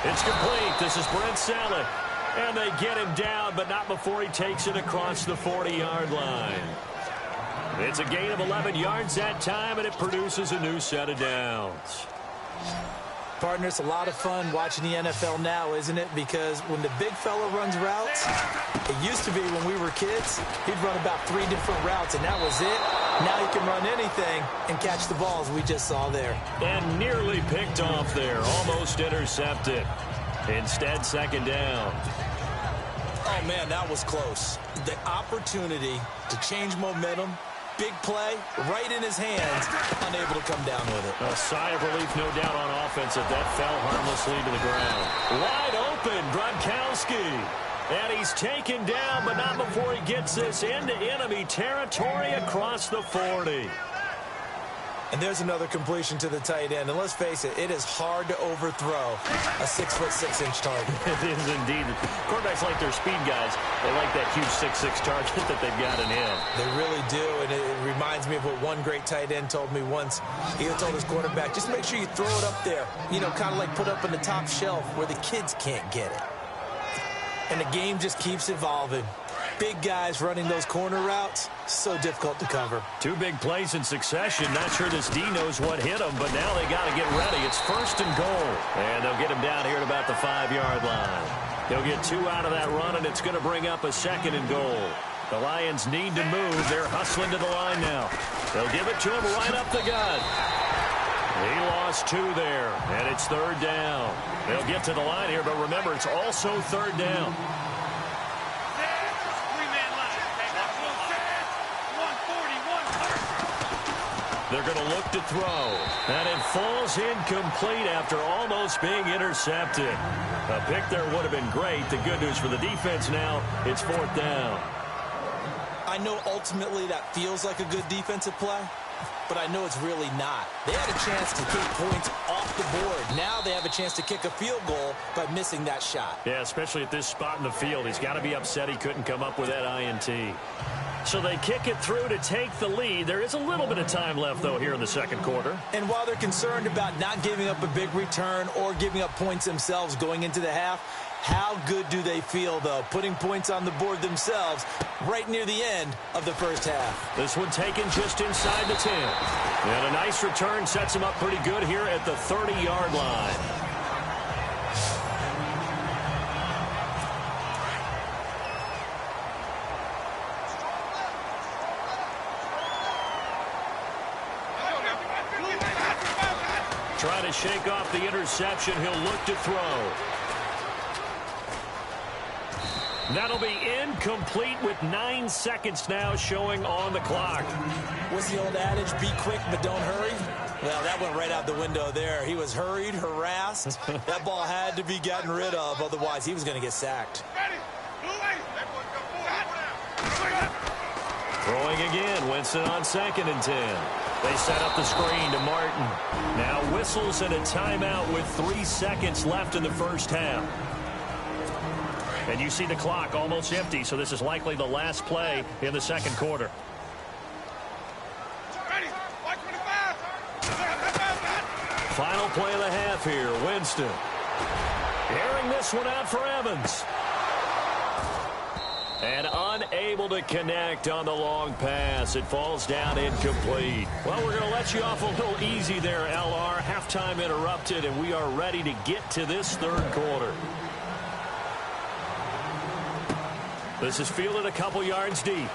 It's complete. This is Brent Saleh. And they get him down, but not before he takes it across the 40-yard line. It's a gain of 11 yards that time, and it produces a new set of downs. Partner, it's a lot of fun watching the NFL now, isn't it? Because when the big fella runs routes, it used to be when we were kids, he'd run about 3 different routes, and that was it. Now he can run anything and catch the balls we just saw there. And nearly picked off there, almost intercepted. Instead, second down. Oh, man, that was close. The opportunity to change momentum, big play, right in his hands, unable to come down with it. A sigh of relief, no doubt, on offense that fell harmlessly to the ground. Wide open, Gronkowski. And he's taken down, but not before he gets this into enemy territory across the 40. And there's another completion to the tight end. And let's face it, it is hard to overthrow a 6'6" target. It is indeed. Quarterbacks like their speed guys. They like that huge 6'6" target that they've got in him. They really do, and it reminds me of what one great tight end told me once. He told his quarterback, just make sure you throw it up there. You know, kind of like put up on the top shelf where the kids can't get it. And the game just keeps evolving. Big guys running those corner routes, so difficult to cover. 2 big plays in succession. Not sure this D knows what hit him, but now they got to get ready. It's 1st and goal. And they'll get him down here at about the 5-yard line. They'll get 2 out of that run, and it's going to bring up a 2nd and goal. The Lions need to move. They're hustling to the line now. They'll give it to him right up the gut. He lost 2 there, and it's 3rd down. They'll get to the line here, but remember, it's also 3rd down. They're going to look to throw. And it falls incomplete after almost being intercepted. A pick there would have been great. The good news for the defense now, it's 4th down. I know ultimately that feels like a good defensive play, but I know it's really not. They had a chance to take points off the board. Now they have a chance to kick a field goal by missing that shot. Yeah, especially at this spot in the field. He's got to be upset he couldn't come up with that INT. So they kick it through to take the lead. There is a little bit of time left, though, here in the second quarter. And while they're concerned about not giving up a big return or giving up points themselves going into the half, how good do they feel, though, putting points on the board themselves right near the end of the first half? This one taken just inside the 10. And a nice return sets him up pretty good here at the 30-yard line. Try to shake off the interception. He'll look to throw. That'll be incomplete with 9 seconds now showing on the clock. What's the old adage? Be quick, but don't hurry? Well, that went right out the window there. He was hurried, harassed. That ball had to be gotten rid of. Otherwise, he was going to get sacked. Throwing again. Winston on 2nd and 10. They set up the screen to Martin. Now whistles and a timeout with 3 seconds left in the first half. And you see the clock almost empty, so this is likely the last play in the second quarter. Final play of the half here. Winston. Airing this one out for Evans. And unable to connect on the long pass. It falls down incomplete. Well, we're going to let you off a little easy there, LR. Halftime interrupted, and we are ready to get to this third quarter. This is fielded a couple yards deep.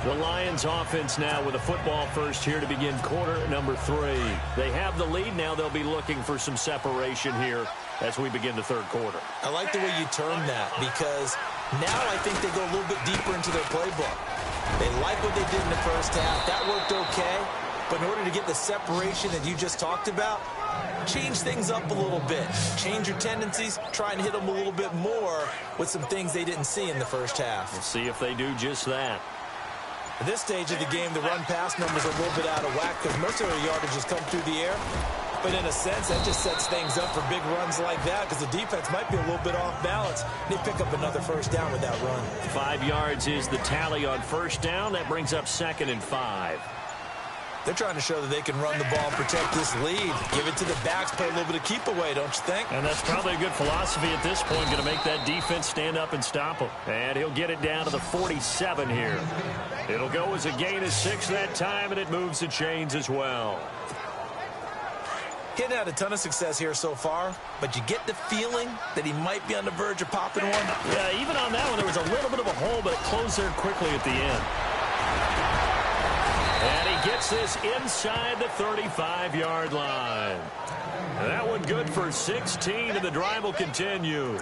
The Lions offense now with a football first here to begin quarter number 3. They have the lead. Now they'll be looking for some separation here as we begin the third quarter. I like the way you term that, because now I think they go a little bit deeper into their playbook. They like what they did in the first half. That worked okay. But in order to get the separation that you just talked about, change things up a little bit. Change your tendencies. Try and hit them a little bit more with some things they didn't see in the first half. We'll see if they do just that. At this stage of the game, the run-pass numbers are a little bit out of whack because most of their yardage has come through the air. But in a sense, that just sets things up for big runs like that because the defense might be a little bit off balance. They pick up another first down with that run. 5 yards is the tally on first down. That brings up 2nd and 5. They're trying to show that they can run the ball and protect this lead. Give it to the backs, play a little bit of keep away, don't you think? And that's probably a good philosophy at this point, going to make that defense stand up and stop him. And he'll get it down to the 47 here. It'll go as a gain of 6 that time, and it moves the chains as well. He hadn't had a ton of success here so far, but you get the feeling that he might be on the verge of popping one. Yeah, even on that one, there was a little bit of a hole, but it closed there quickly at the end. And he gets this inside the 35-yard line. That one good for 16, and the drive will continue.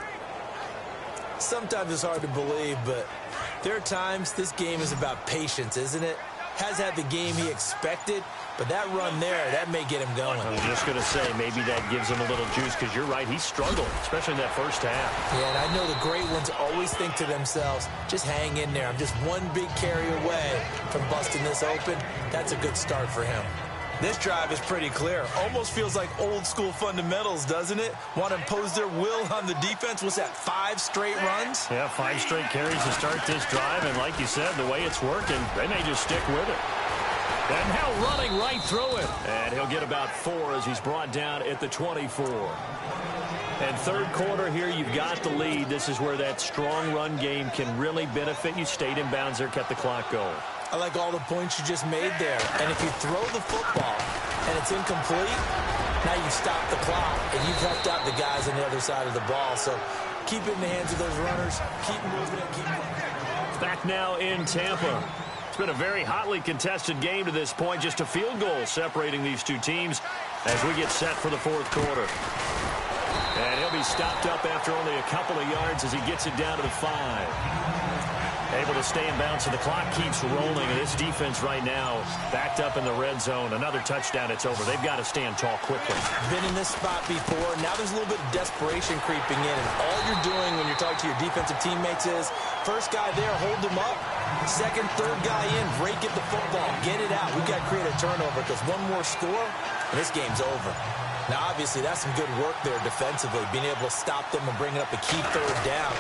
Sometimes it's hard to believe, but there are times this game is about patience, isn't it? Has had the game he expected, but that run there, that may get him going. I was just going to say, maybe that gives him a little juice, because you're right, he struggled, especially in that first half. Yeah, and I know the great ones always think to themselves, just hang in there. I'm just one big carry away from busting this open. That's a good start for him. This drive is pretty clear. Almost feels like old-school fundamentals, doesn't it? Want to impose their will on the defense. Was that 5 straight runs? Yeah, 5 straight carries to start this drive, and like you said, the way it's working, they may just stick with it. And now running right through it. And he'll get about 4 as he's brought down at the 24. And third quarter here, you've got the lead. This is where that strong run game can really benefit you. Stayed in bounds there, kept the clock going. I like all the points you just made there. And if you throw the football and it's incomplete, now you stop the clock and you've helped out the guys on the other side of the ball. So keep it in the hands of those runners. Keep moving it. Keep moving. Back now in Tampa. It's been a very hotly contested game to this point. Just a field goal separating these two teams as we get set for the fourth quarter. And he'll be stopped up after only a couple of yards as he gets it down to the 5. Able to stay in bounds, so the clock keeps rolling. And this defense right now backed up in the red zone. Another touchdown, it's over. They've got to stand tall quickly. Been in this spot before. Now there's a little bit of desperation creeping in. And all you're doing when you're talking to your defensive teammates is, first guy there, hold him up. Second, third guy in, break it the football. Get it out. We've got to create a turnover because one more score, and this game's over. Now, obviously, that's some good work there defensively, being able to stop them and bringing up a key third down.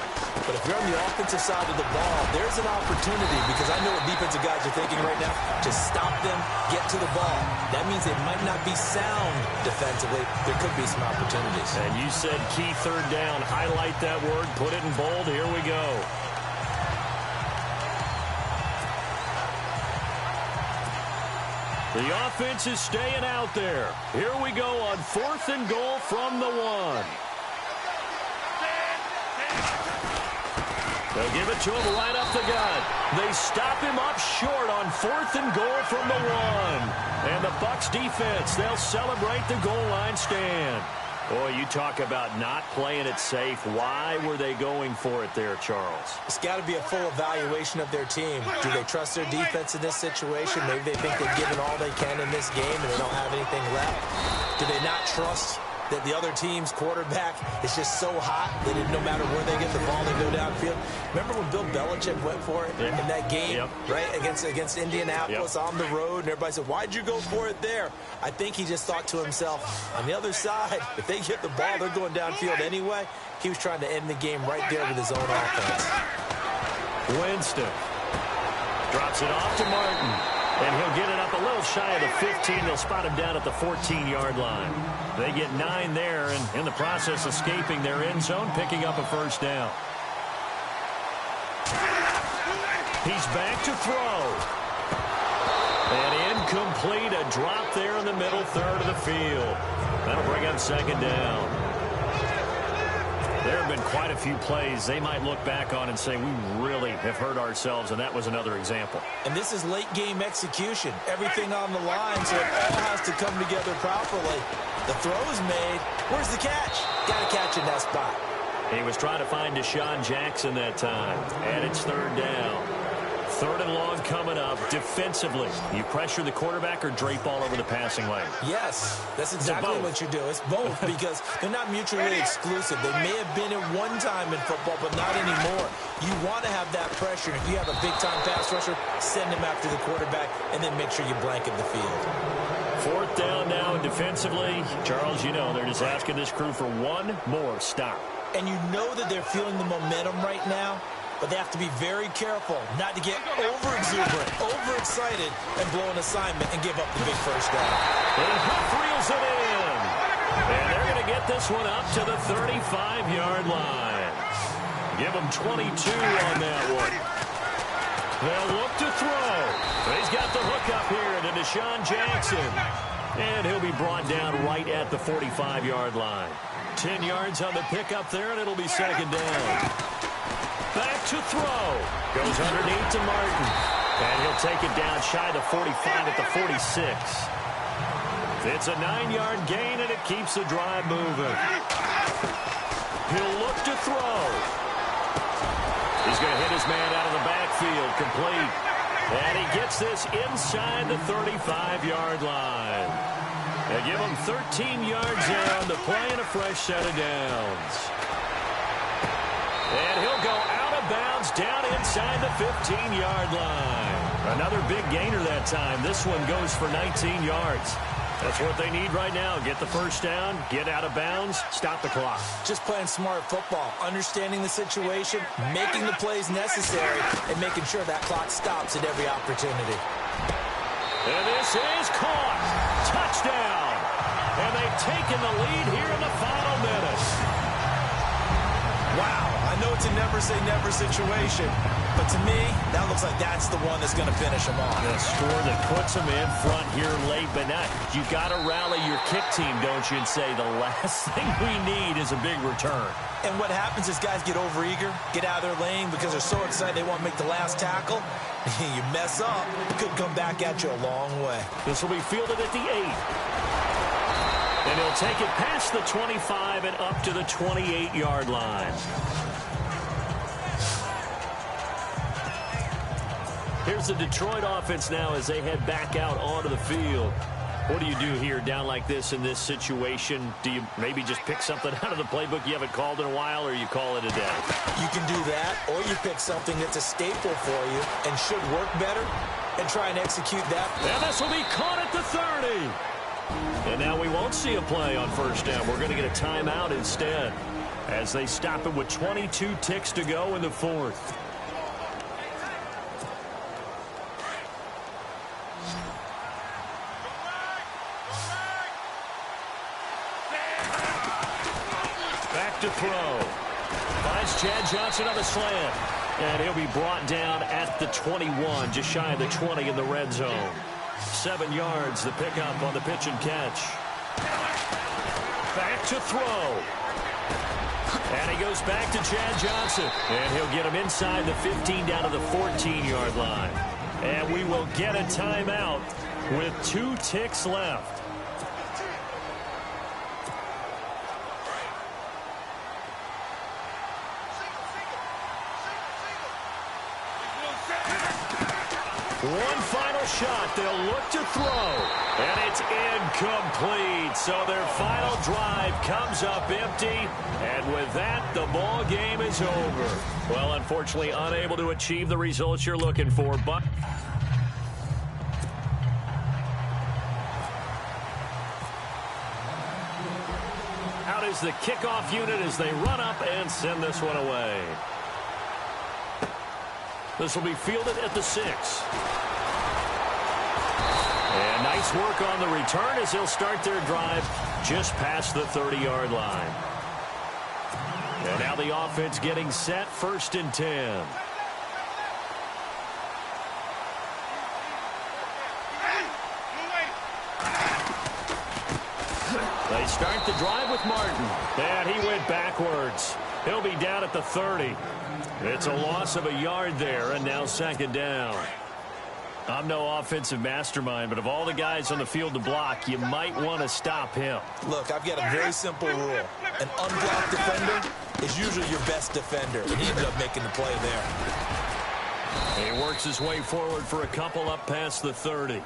But if you're on the offensive side of the ball, there's an opportunity, because I know what defensive guys are thinking right now, to stop them, get to the ball. That means they might not be sound defensively. There could be some opportunities. And you said key third down. Highlight that word, put it in bold. Here we go. The offense is staying out there. Here we go on 4th and goal from the 1. They'll give it to him right up the gut. They stop him up short on 4th and goal from the 1. And the Bucs defense, they'll celebrate the goal line stand. Boy, you talk about not playing it safe. Why were they going for it there, Charles? It's got to be a full evaluation of their team. Do they trust their defense in this situation? Maybe they think they've given all they can in this game and they don't have anything left. Do they not trust that the other team's quarterback is just so hot that no matter where they get the ball, they go downfield? Remember when Bill Belichick went for it in that game, right, against Indianapolis on the road, and everybody said, why'd you go for it there? I think he just thought to himself, on the other side, if they get the ball, they're going downfield anyway. He was trying to end the game right there with his own offense. Winston drops it off to Martin. And he'll get it up a little shy of the 15. They'll spot him down at the 14-yard line. They get 9 there, and in the process, escaping their end zone, picking up a first down. He's back to throw. And incomplete, a drop there in the middle third of the field. That'll bring up second down. There have been quite a few plays they might look back on and say, we really have hurt ourselves, and that was another example. And this is late-game execution. Everything on the line, so it all has to come together properly. The throw is made. Where's the catch? Got to catch in that spot. He was trying to find Deshaun Jackson that time, and it's third down. 3rd and long coming up. Defensively, you pressure the quarterback or drape all over the passing lane? Yes, that's exactly what you do. It's both because they're not mutually exclusive. They may have been at one time in football, but not anymore. You want to have that pressure. If you have a big-time pass rusher, send him after the quarterback, and then make sure you blanket the field. 4th down now, and defensively, Charles, you know, they're just asking this crew for one more stop. And you know that they're feeling the momentum right now, but they have to be very careful not to get over-exuberant, over-excited, and blow an assignment and give up the big first down. And Huff reels it in. And they're going to get this one up to the 35-yard line. Give them 22 on that one. They'll look to throw. He's got the hook up here to Deshaun Jackson. And he'll be brought down right at the 45-yard line. 10 yards on the pickup there, and it'll be second down. Back to throw. Goes underneath to Martin. And he'll take it down shy of the 45 at the 46. It's a 9-yard gain, and it keeps the drive moving. He'll look to throw. He's going to hit his man out of the backfield, complete. And he gets this inside the 35-yard line. They give him 13 yards there on the play and a fresh set of downs. And he'll go out of bounds down inside the 15-yard line. Another big gainer that time. This one goes for 19 yards. That's what they need right now. Get the first down, get out of bounds, stop the clock. Just playing smart football, understanding the situation, making the plays necessary, and making sure that clock stops at every opportunity. And this is caught. Touchdown. And they've taken the lead here in the final minutes. Wow, I know it's a never-say-never situation, but to me, that looks like that's the one that's going to finish them off. The score that puts them in front here late, but not. You got to rally your kick team, don't you, and say the last thing we need is a big return. And what happens is guys get overeager, get out of their lane because they're so excited they want to make the last tackle. You mess up, it could come back at you a long way. This will be fielded at the 8. And he'll take it past the 25 and up to the 28-yard line. Here's the Detroit offense now as they head back out onto the field. What do you do here down like this in this situation? Do you maybe just pick something out of the playbook you haven't called in a while, or you call it a day? You can do that, or you pick something that's a staple for you and should work better and try and execute that. And this will be caught at the 30. And now we won't see a play on first down. We're going to get a timeout instead as they stop it with 22 ticks to go in the fourth. Back to throw. Finds Chad Johnson on the slant. And he'll be brought down at the 21, just shy of the 20 in the red zone. 7 yards, the pickup on the pitch and catch. Back to throw. And he goes back to Chad Johnson. And he'll get him inside the 15 down to the 14-yard line. And we will get a timeout with 2 ticks left. One final shot. They'll look to throw. And it's incomplete. So their final drive comes up empty. And with that, the ball game is over. Well, unfortunately, unable to achieve the results you're looking for. But out is the kickoff unit as they run up and send this one away. This will be fielded at the 6. And nice work on the return as they'll start their drive just past the 30-yard line. And now the offense getting set, 1st and 10. They start the drive with Martin. And he went backwards. He'll be down at the 30. It's a loss of a yard there, and now 2nd down. I'm no offensive mastermind, but of all the guys on the field to block, you might want to stop him. Look, I've got a very simple rule. An unblocked defender is usually your best defender, and he ended up making the play there. He works his way forward for a couple up past the 30.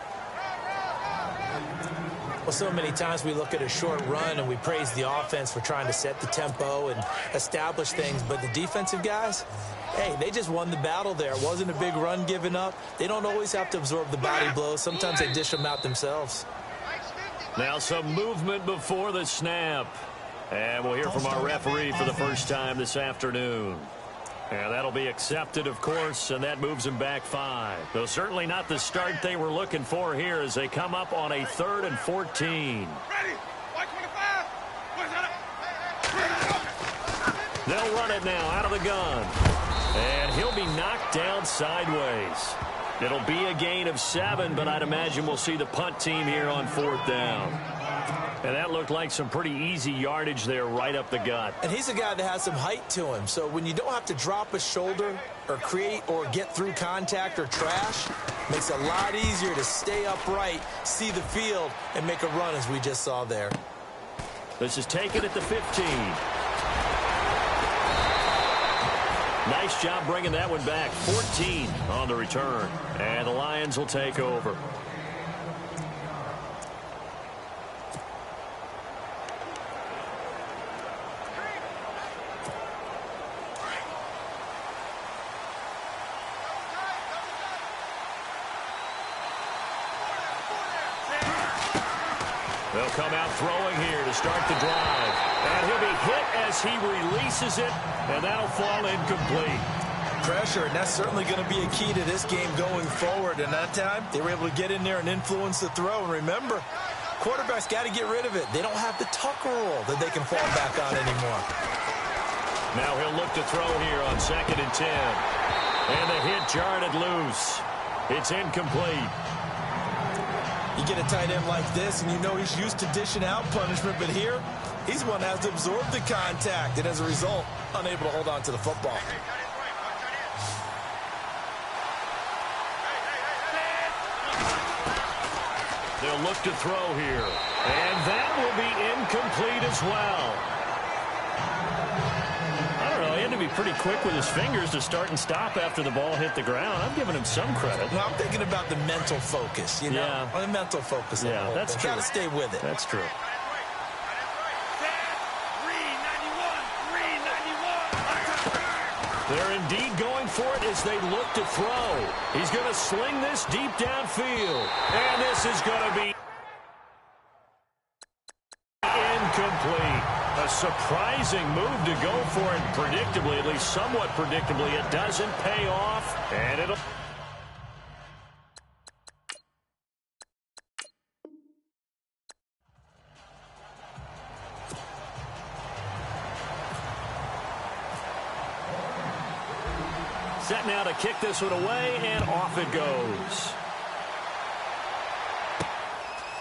Well, so many times we look at a short run and we praise the offense for trying to set the tempo and establish things, but the defensive guys, hey, they just won the battle there. It wasn't a big run given up. They don't always have to absorb the body blows. Sometimes they dish them out themselves. Now some movement before the snap. And we'll hear from our referee for the first time this afternoon. And that'll be accepted, of course, and that moves them back 5. Though certainly not the start they were looking for here as they come up on a 3rd and 14. They'll run it now out of the gun. And he'll be knocked down sideways. It'll be a gain of 7, but I'd imagine we'll see the punt team here on 4th down. And that looked like some pretty easy yardage there right up the gut. And he's a guy that has some height to him. So when you don't have to drop a shoulder or create or get through contact or trash, makes it a lot easier to stay upright, see the field, and make a run as we just saw there. This is taken at the 15. Nice job bringing that one back. 14 on the return. And the Lions will take over. They'll come out throwing here to start the drive. And he'll be hit as he releases it, and that'll fall incomplete. Pressure, and that's certainly going to be a key to this game going forward. And that time, they were able to get in there and influence the throw. And remember, quarterbacks got to get rid of it. They don't have the tucker roll that they can fall back on anymore. Now he'll look to throw here on 2nd and 10. And the hit jarred it loose. It's incomplete. You get a tight end like this, and you know he's used to dishing out punishment, but here, he's the one that has to absorb the contact, and as a result, unable to hold on to the football. They'll look to throw here, and that will be incomplete as well. I don't know, be pretty quick with his fingers to start and stop after the ball hit the ground. I'm giving him some credit. No, I'm thinking about the mental focus, you know? Yeah. The mental focus. Yeah, that's true. Got to stay with it. That's true. They're indeed going for it as they look to throw. He's going to sling this deep downfield. And this is going to be incomplete. A surprising move to go for it predictably, at least somewhat predictably. It doesn't pay off, and it'll... Set now to kick this one away, and off it goes.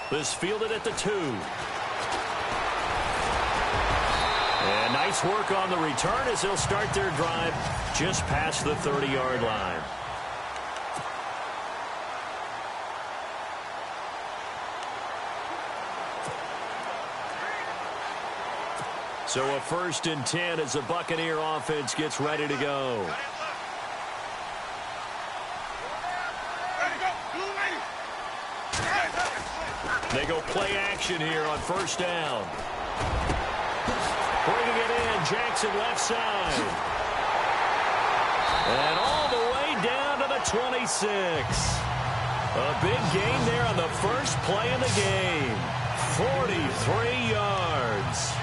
This fielded at the 2. And nice work on the return as they'll start their drive just past the 30-yard line. So a 1st and 10 as the Buccaneer offense gets ready to go. They go play action here on 1st down. Bringing it in, Jackson left side. And all the way down to the 26. A big gain there on the first play of the game. 43 yards.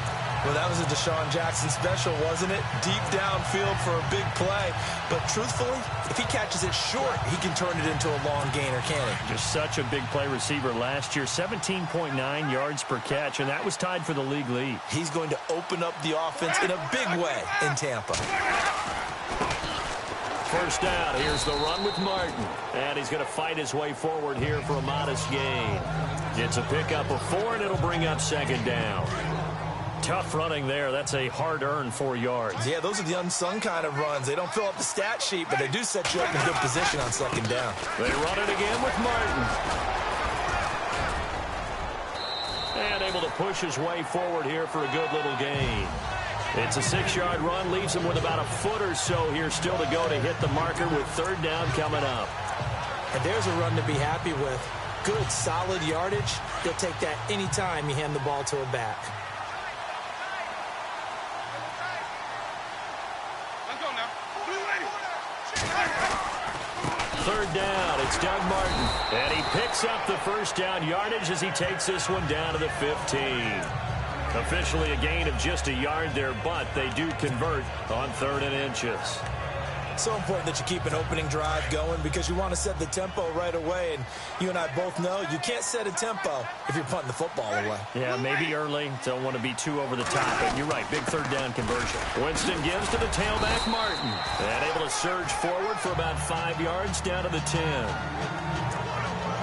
Well, that was a Deshaun Jackson special, wasn't it? Deep downfield for a big play. But truthfully, if he catches it short, he can turn it into a long gainer, can't he? Just such a big play receiver last year. 17.9 yards per catch, and that was tied for the league lead. He's going to open up the offense in a big way in Tampa. 1st down. Here's the run with Martin. And he's going to fight his way forward here for a modest gain. It's a pickup of 4, and it'll bring up 2nd down. Tough running there. That's a hard-earned 4 yards. Yeah, those are the unsung kind of runs. They don't fill up the stat sheet, but they do set you up in good position on 2nd down. They run it again with Martin. And able to push his way forward here for a good little gain. It's a 6-yard run. Leaves him with about a foot or so here still to go to hit the marker with 3rd down coming up. And there's a run to be happy with. Good, solid yardage. He'll take that anytime you hand the ball to a back. 3rd down. It's Doug Martin. And he picks up the 1st down yardage as he takes this one down to the 15. Officially a gain of just a yard there, but they do convert on 3rd and inches. So important that you keep an opening drive going because you want to set the tempo right away. And you and I both know you can't set a tempo if you're punting the football away. Yeah, maybe early. Don't want to be too over the top. But you're right, big 3rd down conversion. Winston gives to the tailback, Martin. And able to surge forward for about 5 yards down to the 10.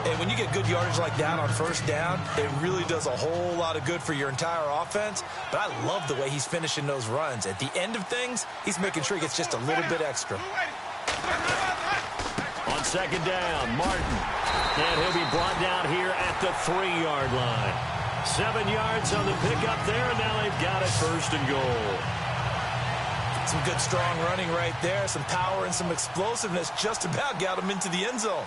And when you get good yardage like that on 1st down, it really does a whole lot of good for your entire offense. But I love the way he's finishing those runs. At the end of things, he's making sure he gets just a little bit extra. On 2nd down, Martin. And he'll be brought down here at the 3-yard line. 7 yards on the pickup there, and now they've got it 1st and goal. Some good, strong running right there. Some power and some explosiveness just about got him into the end zone.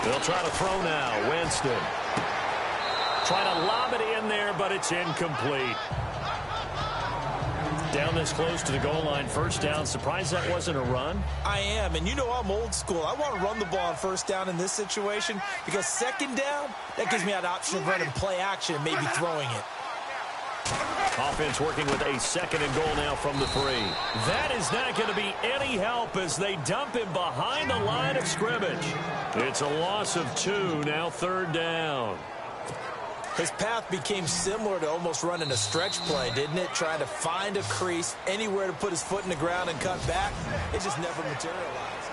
They'll try to throw now. Winston. Trying to lob it in there, but it's incomplete. Down this close to the goal line, 1st down. Surprised that wasn't a run? I am, and you know I'm old school. I want to run the ball on 1st down in this situation because 2nd down, that gives me that option of running play action and maybe throwing it. Offense working with a 2nd and goal now from the 3. That is not going to be any help as they dump him behind the line of scrimmage. It's a loss of 2, now 3rd down. His path became similar to almost running a stretch play, didn't it? Trying to find a crease, anywhere to put his foot in the ground and cut back. It just never materialized.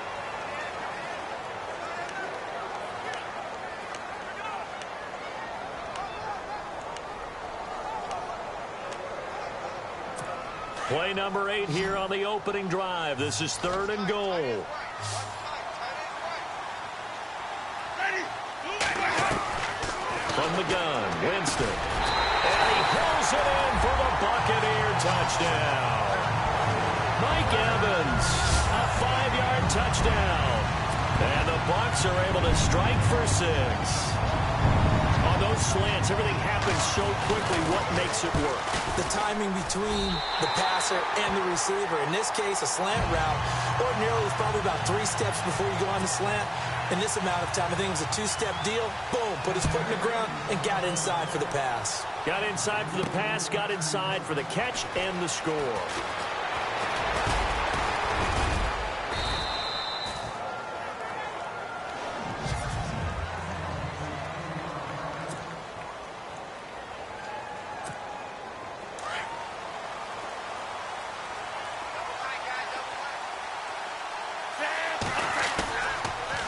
Play number 8 here on the opening drive. This is 3rd and goal. From the gun, Winston. he hurls it in for the Buccaneer touchdown. Mike Evans, a 5-yard touchdown. And the Bucs are able to strike for 6. On those slants, everything happens so quickly. What makes it work? The timing between the passer and the receiver. In this case, a slant route ordinarily is probably about 3 steps before you go on the slant. In this amount of time, I think it was a 2-step deal. Boom, put his foot in the ground and got inside for the pass. Got inside for the pass, got inside for the catch and the score.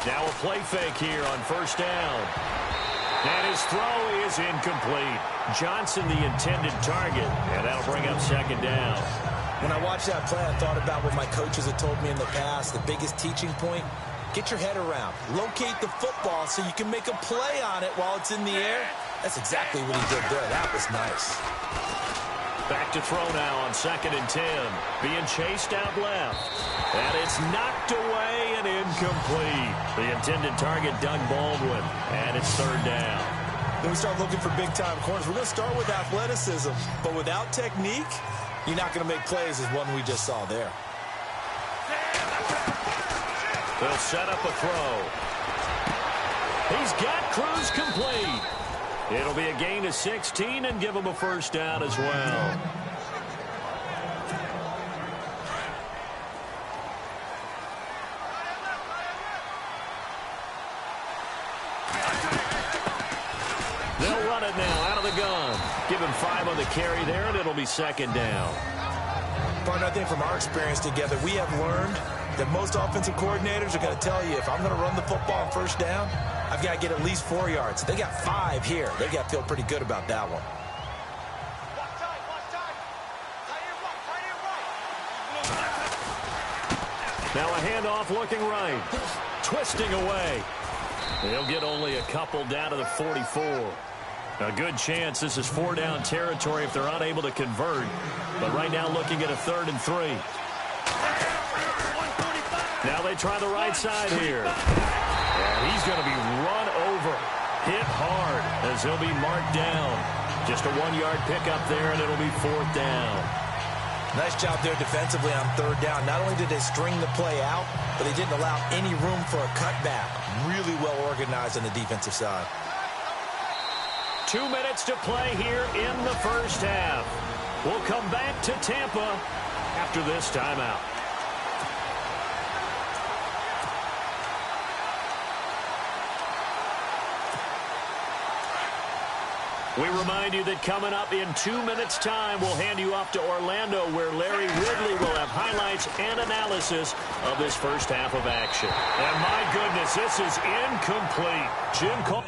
Now a play fake here on first down. And his throw is incomplete. Johnson, the intended target, and that'll bring up second down. When I watched that play, I thought about what my coaches had told me in the past. The biggest teaching point, get your head around. Locate the football so you can make a play on it while it's in the air. That's exactly what he did there. That was nice. Back to throw now on 2nd and 10. Being chased out left. And it's knocked away and incomplete. The intended target, Doug Baldwin. And it's 3rd down. When we start looking for big-time corners, we're going to start with athleticism. But without technique, you're not going to make plays as one we just saw there. They'll set up a throw. He's got Cruz complete. It'll be a gain of 16 and give him a first down as well. They'll run it now out of the gun. Give him 5 on the carry there, and it'll be 2nd down. Partner, I think from our experience together, we have learned that most offensive coordinators are going to tell you, if I'm going to run the football on first down, I've got to get at least 4 yards. They got 5 here. They got to feel pretty good about that one. Now a handoff looking right. Twisting away. They'll get only a couple down to the 44. A good chance this is 4-down territory if they're unable to convert. But right now looking at a 3rd and 3. Now they try the right side here. And he's going to be run over. Hit hard as he'll be marked down. Just a 1-yard pickup there, and it'll be 4th down. Nice job there defensively on 3rd down. Not only did they string the play out, but they didn't allow any room for a cutback. Really well organized on the defensive side. 2 minutes to play here in the first half. We'll come back to Tampa after this timeout. We remind you that coming up in 2 minutes' time, we'll hand you off to Orlando, where Larry Ridley will have highlights and analysis of this first half of action. And my goodness, this is incomplete. Jim Cole.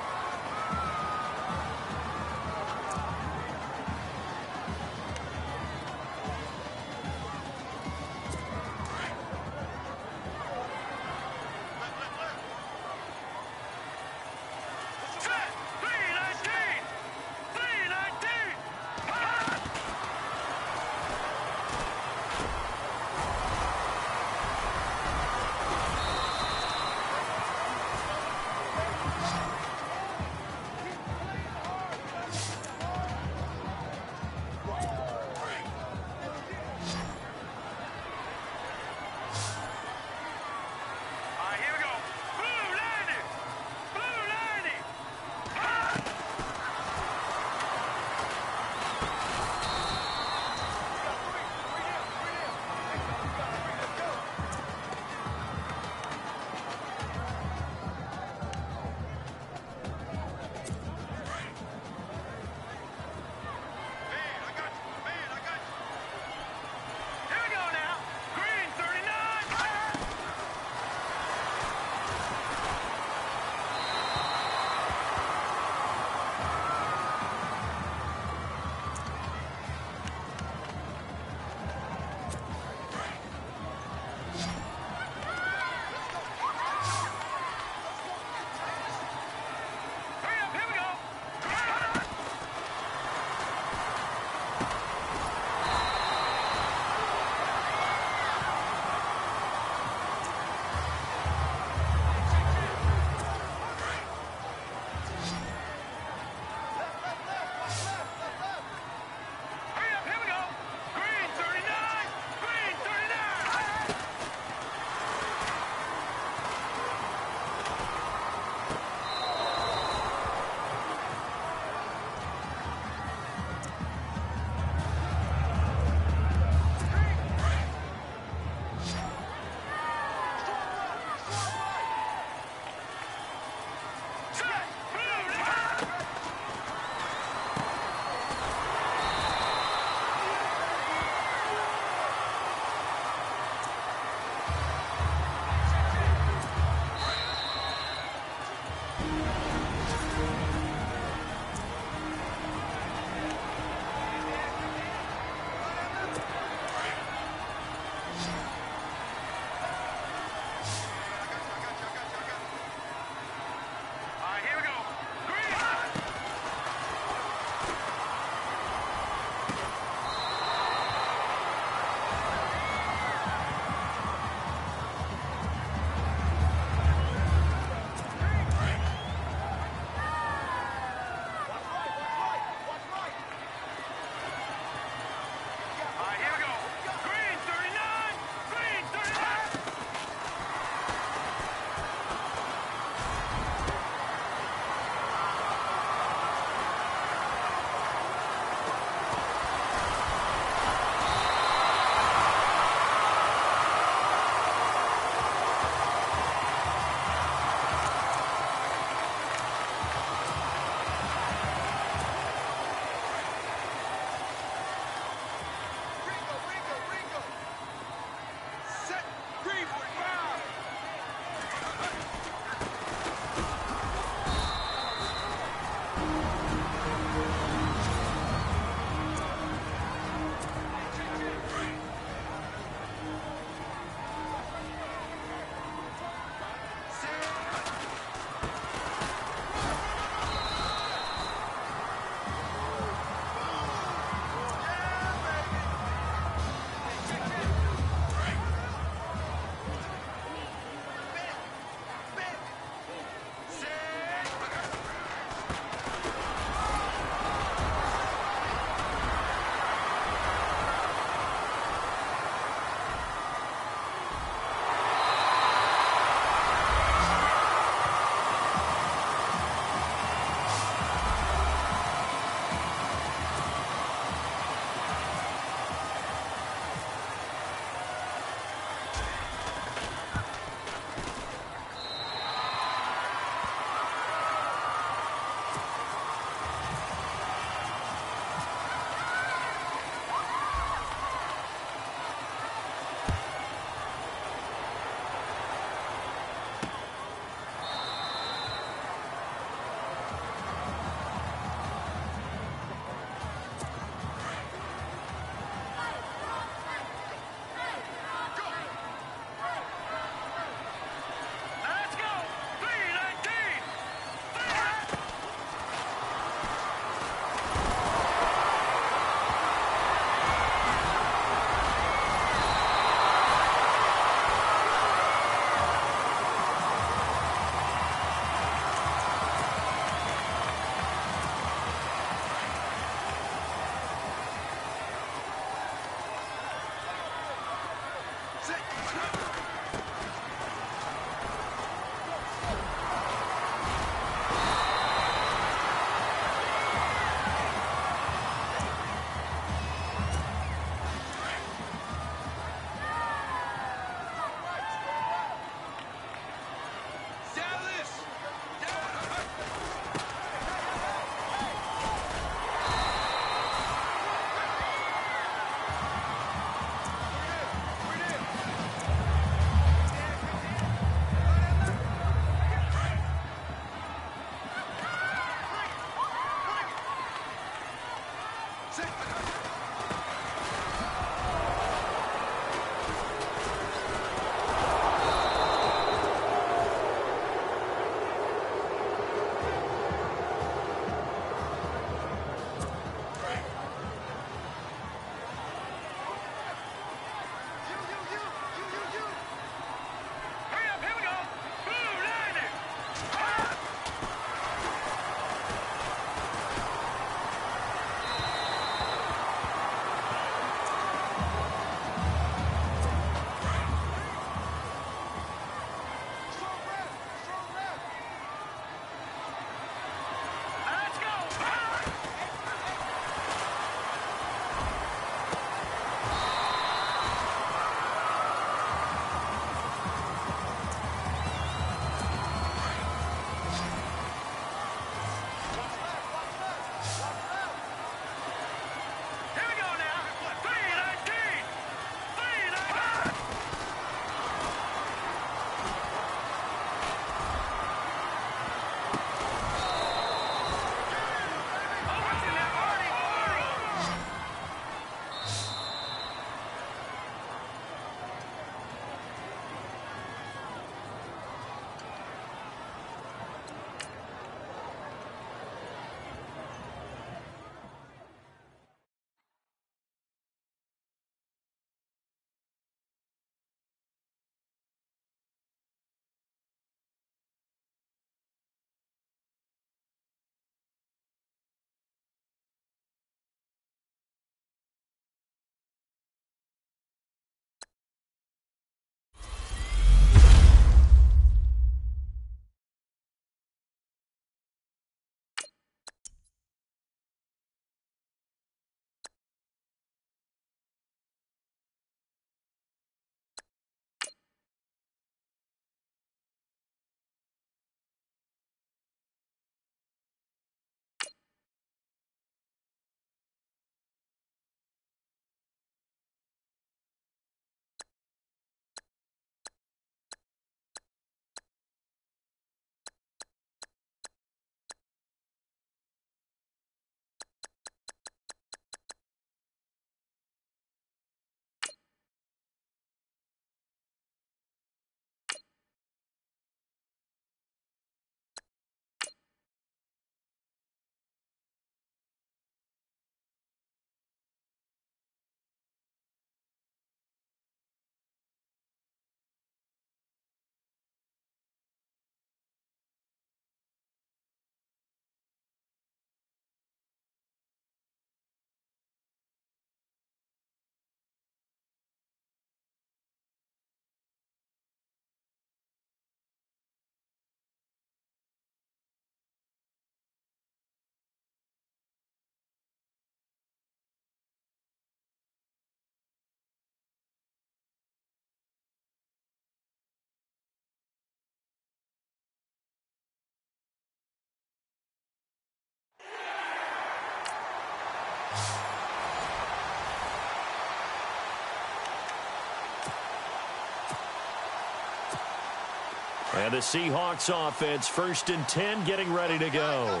And the Seahawks offense, 1st and 10, getting ready to go.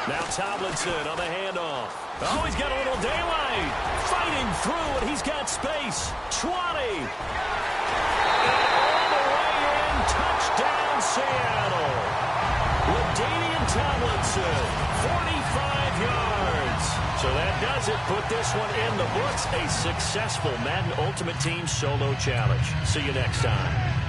Now Tomlinson on the handoff. Oh, he's got a little daylight. Fighting through, and he's got space. 20. And all the way in. Touchdown, Seattle. LaDainian Tomlinson, 45 yards. So that does it. Put this one in the books. A successful Madden Ultimate Team solo challenge. See you next time.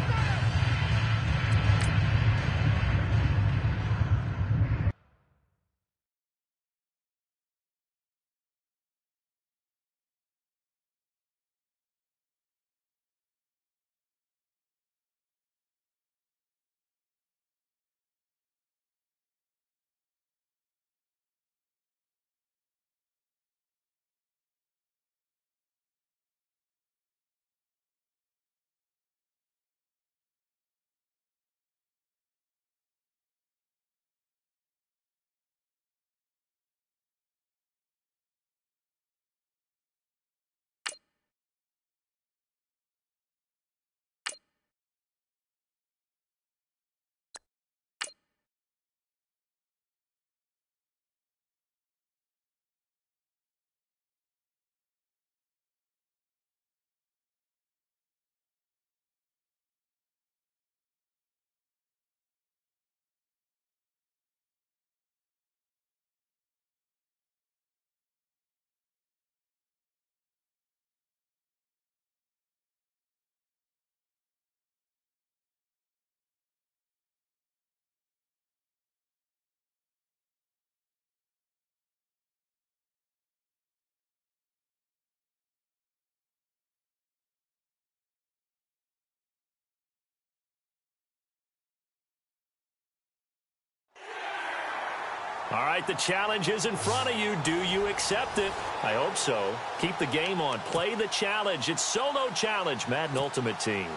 All right, the challenge is in front of you. Do you accept it? I hope so. Keep the game on. Play the challenge. It's solo challenge, Madden Ultimate Team.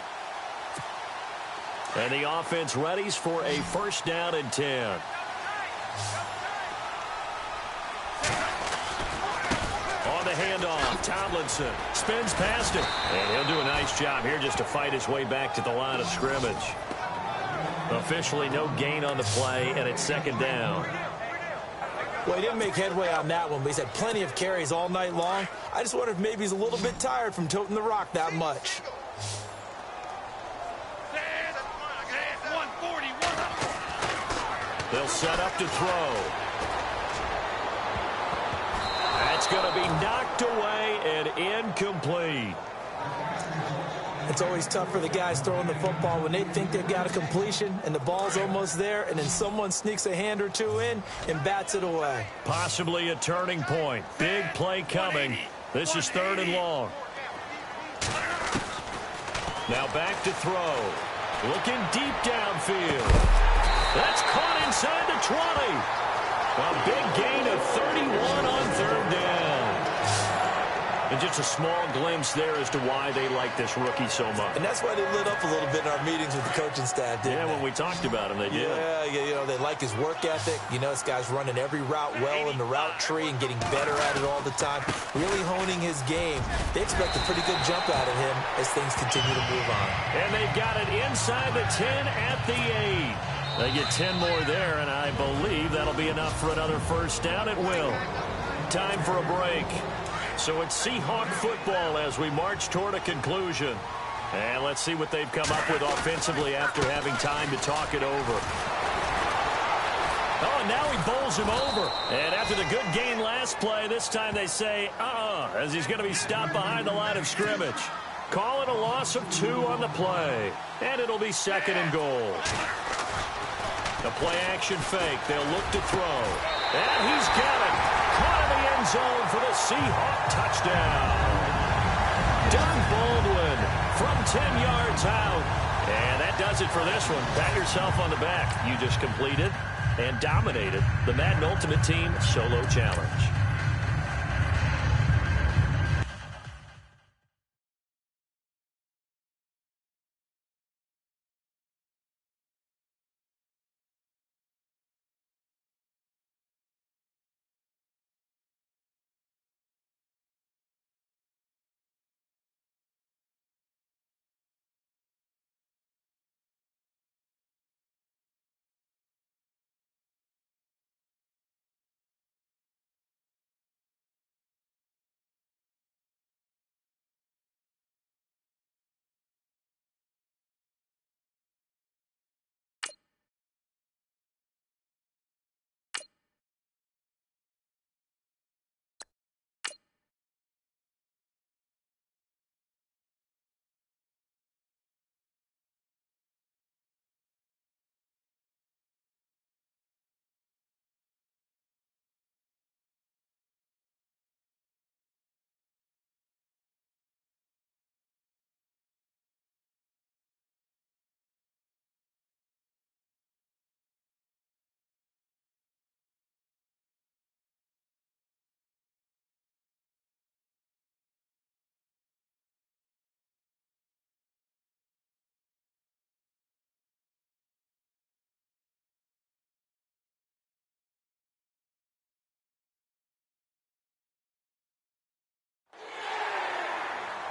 And the offense readies for a 1st down and 10. On the handoff, Tomlinson spins past it. And he'll do a nice job here just to fight his way back to the line of scrimmage. Officially no gain on the play, and it's 2nd down. Well, he didn't make headway on that one, but he's had plenty of carries all night long. I just wonder if maybe he's a little bit tired from toting the rock that much. They'll set up to throw. That's going to be knocked away and incomplete. It's always tough for the guys throwing the football when they think they've got a completion and the ball's almost there, and then someone sneaks a hand or two in and bats it away. Possibly a turning point. Big play coming. This is 3rd and long. Now back to throw. Looking deep downfield. That's caught inside the 20. A big gain of 31 on 3rd down. And just a small glimpse there as to why they like this rookie so much. And that's why they lit up a little bit in our meetings with the coaching staff, didn't they? When we talked about him, they did. Yeah, you know, they like his work ethic. You know, this guy's running every route well in the route tree and getting better at it all the time, really honing his game. They expect a pretty good jump out of him as things continue to move on. And they've got it inside the 10 at the 8. They get 10 more there, and I believe that'll be enough for another 1st down. It will. Time for a break. So it's Seahawk football as we march toward a conclusion. And let's see what they've come up with offensively after having time to talk it over. Oh, and now he bowls him over. And after the good gain last play, this time they say, as he's going to be stopped behind the line of scrimmage. Call it a loss of 2 on the play. And it'll be 2nd and goal. The play action fake. They'll look to throw. And he's got it. Caught in the end zone for the Seahawk touchdown. Doug Baldwin from 10 yards out. And that does it for this one. Pat yourself on the back. You just completed and dominated the Madden Ultimate Team Solo Challenge.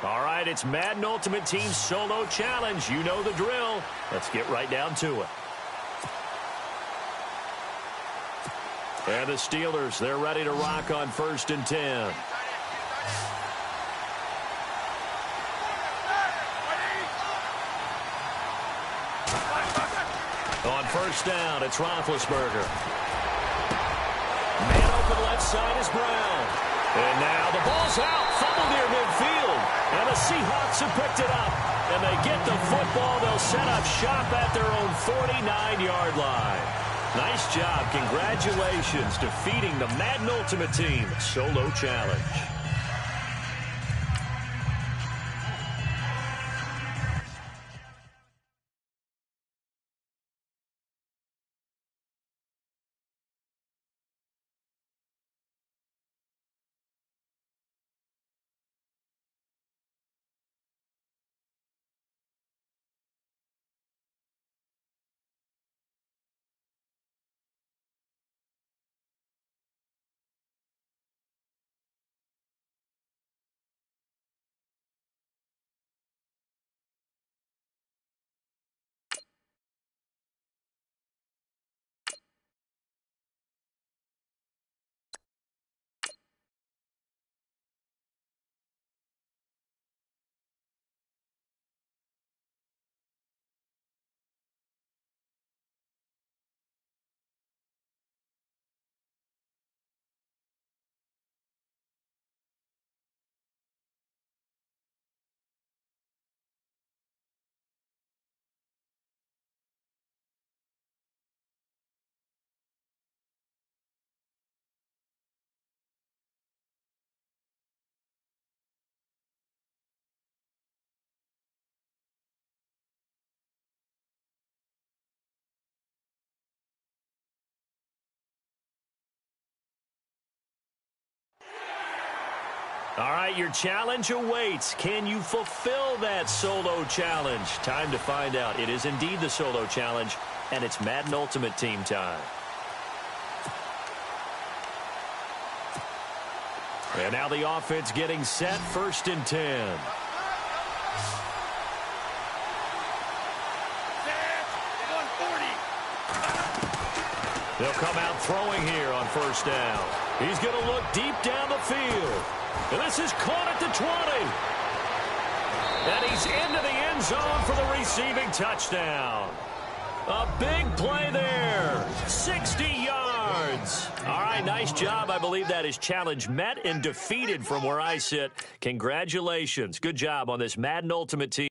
All right, it's Madden Ultimate Team Solo Challenge. You know the drill. Let's get right down to it. And the Steelers, they're ready to rock on 1st and 10. On 1st down, it's Roethlisberger. Man open left side is Brown. And now the ball's out. Fumble near midfield. And the Seahawks have picked it up. And they get the football. They'll set up shop at their own 49-yard line. Nice job. Congratulations. Defeating the Madden Ultimate Team Solo Challenge. All right, your challenge awaits. Can you fulfill that solo challenge? Time to find out. It is indeed the solo challenge, and it's Madden Ultimate Team time. And now the offense getting set, 1st and 10. They'll come out throwing here on 1st down. He's going to look deep down the field. And this is caught at the 20. And he's into the end zone for the receiving touchdown. A big play there. 60 yards. All right, nice job. I believe that is challenge met and defeated from where I sit. Congratulations. Good job on this Madden Ultimate Team.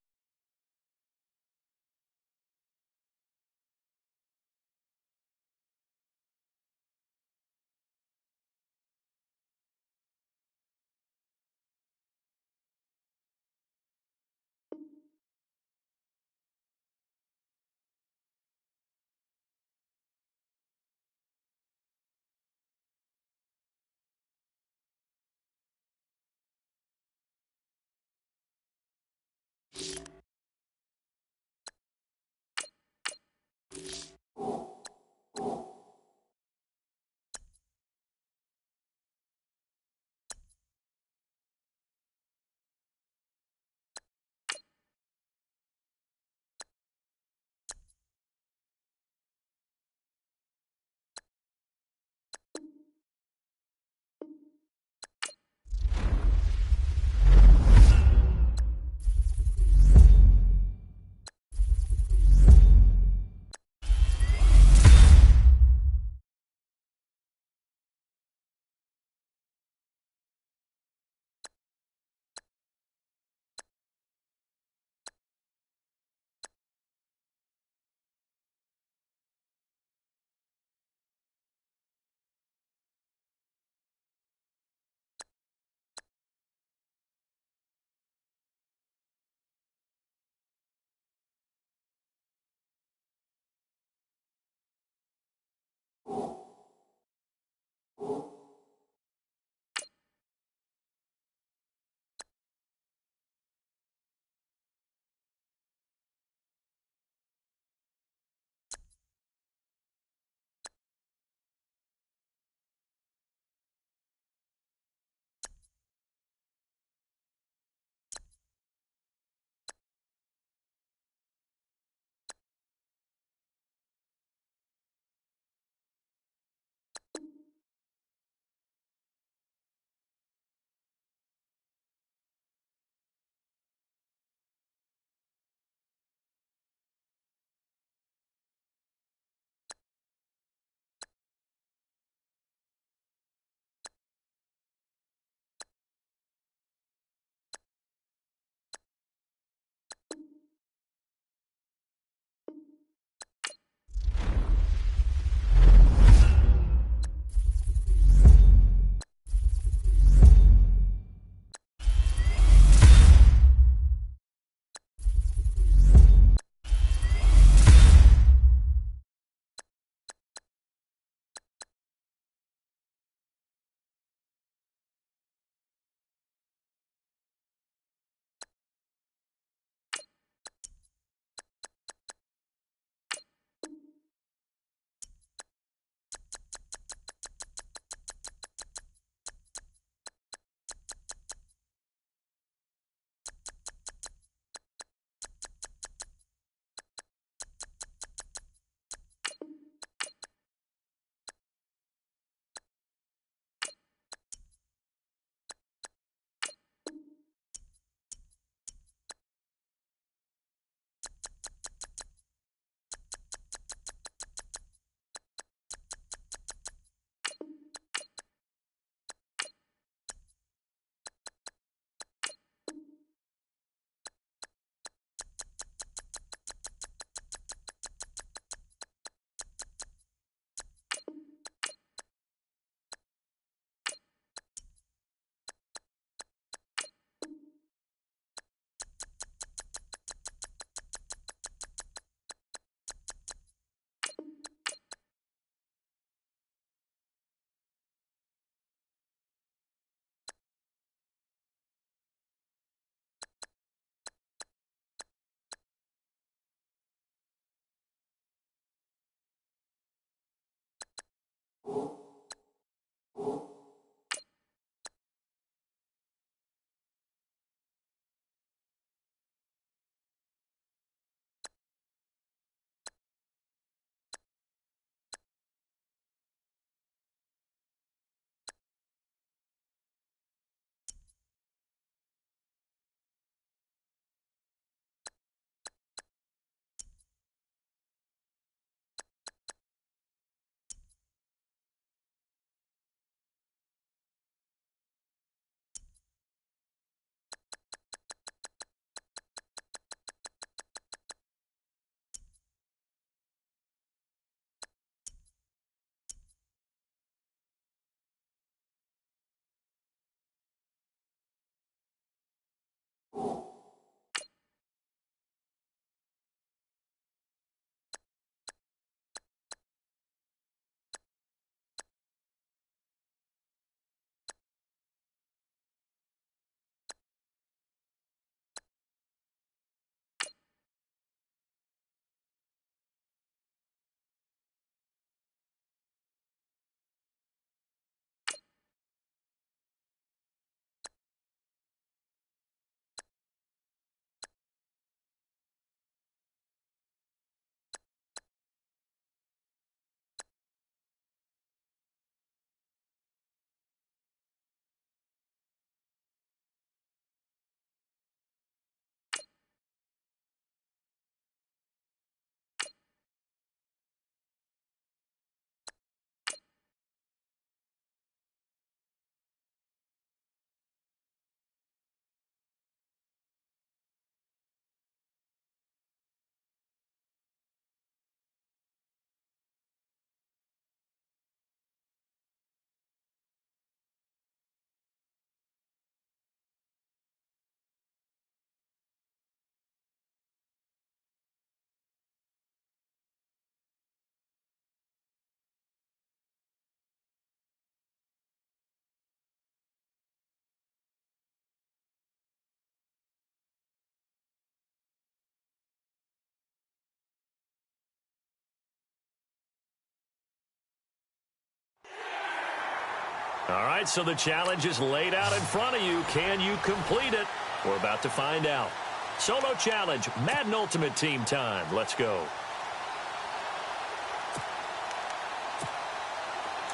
All right, so the challenge is laid out in front of you. Can you complete it? We're about to find out. Solo challenge, Madden Ultimate Team time. Let's go.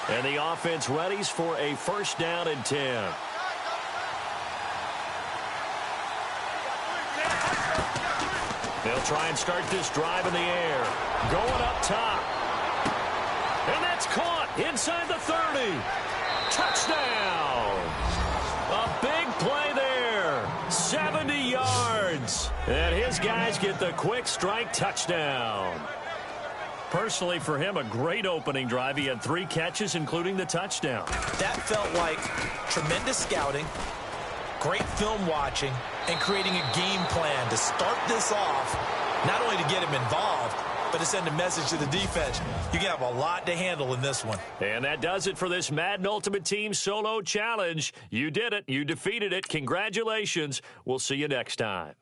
And the offense readies for a first down and 10. They'll try and start this drive in the air. Going up top. And that's caught inside the 30. Touchdown. A big play there. 70 yards. And his guys get the quick strike touchdown. Personally, for him, a great opening drive. He had 3 catches, including the touchdown. That felt like tremendous scouting, great film watching, and creating a game plan to start this off, not only to get him involved, but to send a message to the defense. You can have a lot to handle in this one. And that does it for this Madden Ultimate Team Solo Challenge. You did it. You defeated it. Congratulations. We'll see you next time.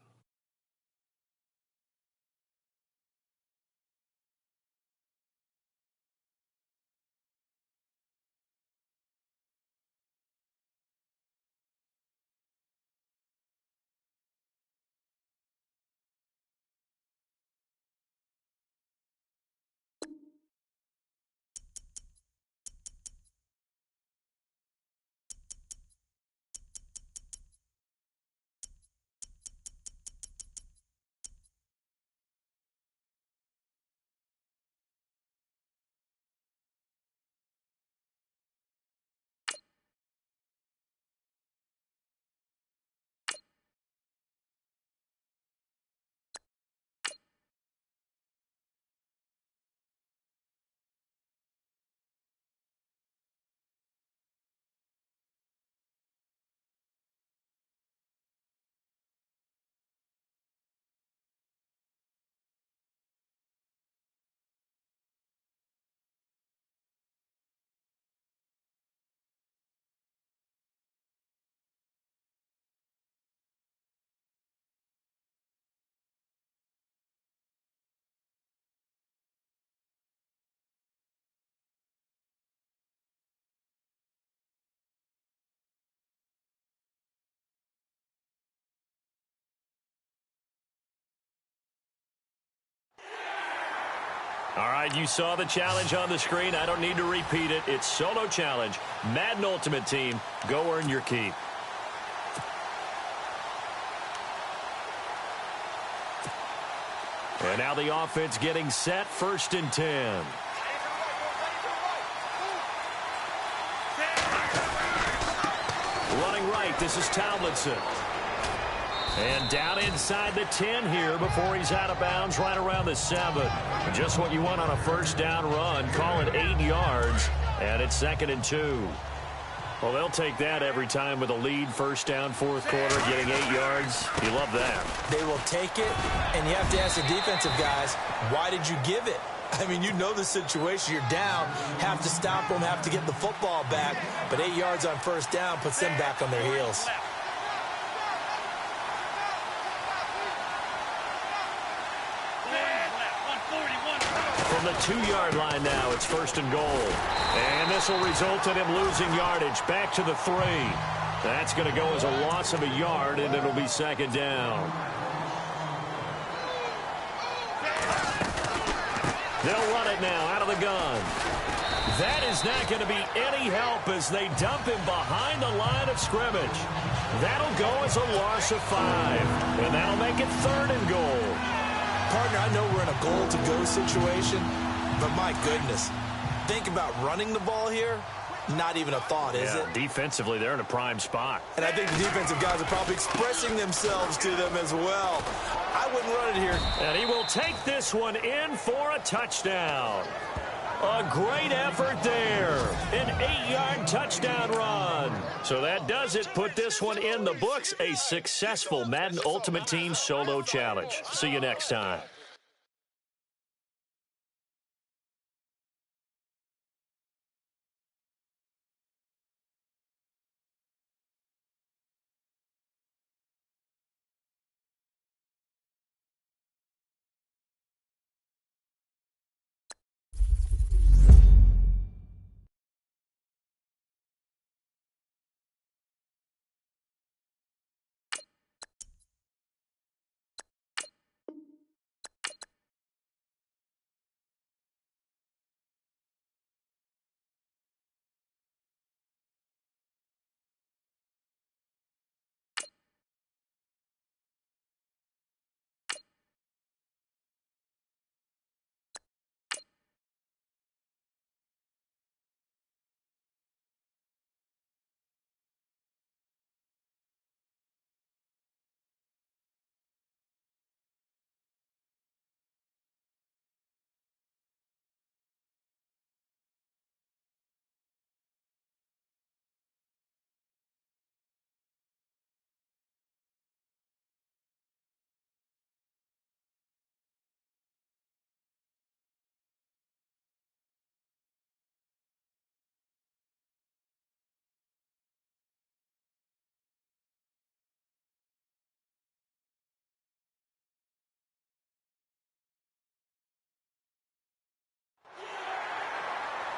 All right, you saw the challenge on the screen. I don't need to repeat it. It's Solo Challenge, Madden Ultimate Team. Go earn your keep. And now the offense getting set, 1st and 10. Running right, this is Tomlinson. And down inside the 10 here before he's out of bounds right around the 7. Just what you want on a first down run. Call it 8 yards. And it's 2nd and 2. Well, they'll take that every time with a lead. First down, 4th quarter, getting 8 yards. You love that. They will take it, and you have to ask the defensive guys, why did you give it? I mean, you know the situation. You're down, have to stop them, have to get the football back. But 8 yards on first down puts them back on their heels. From the 2-yard line now, it's 1st and goal. And this will result in him losing yardage. Back to the 3. That's going to go as a loss of a yard, and it'll be 2nd down. They'll run it now out of the gun. That is not going to be any help as they dump him behind the line of scrimmage. That'll go as a loss of 5. And that'll make it 3rd and goal. Partner, I know we're in a goal-to-go situation, but my goodness, think about running the ball here. Not even a thought, is it? Defensively, they're in a prime spot. And I think the defensive guys are probably expressing themselves to them as well. I wouldn't run it here. And he will take this one in for a touchdown. A great effort there. An 8-yard touchdown run. So that does it. Put this one in the books. A successful Madden Ultimate Team Solo Challenge. See you next time.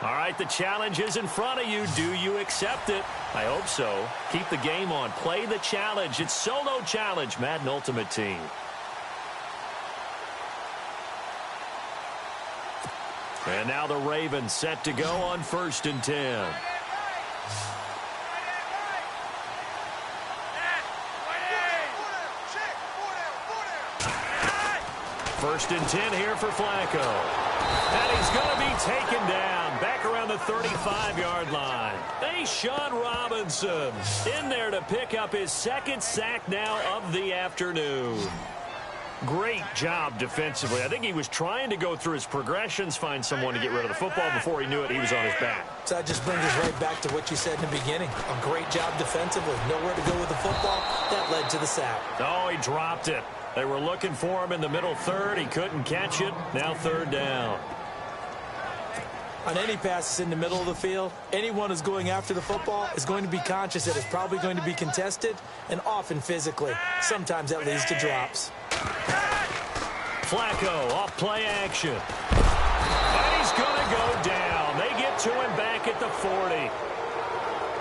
All right, the challenge is in front of you. Do you accept it? I hope so. Keep the game on. Play the challenge. It's solo challenge, Madden Ultimate Team. And now the Ravens set to go on 1st and 10. First and 10 here for Flacco. And he's going to be taken down back around the 35-yard line. Sean Robinson in there to pick up his 2nd sack now of the afternoon. Great job defensively. I think he was trying to go through his progressions, find someone to get rid of the football. Before he knew it, he was on his back. So that just brings us right back to what you said in the beginning. A great job defensively. Nowhere to go with the football. That led to the sack. Oh, he dropped it. They were looking for him in the middle third. He couldn't catch it. Now 3rd down. On any passes in the middle of the field, anyone who's going after the football is going to be conscious that it's probably going to be contested and often physically. Sometimes that leads to drops. Flacco off play action. And he's going to go down. They get to him back at the 40.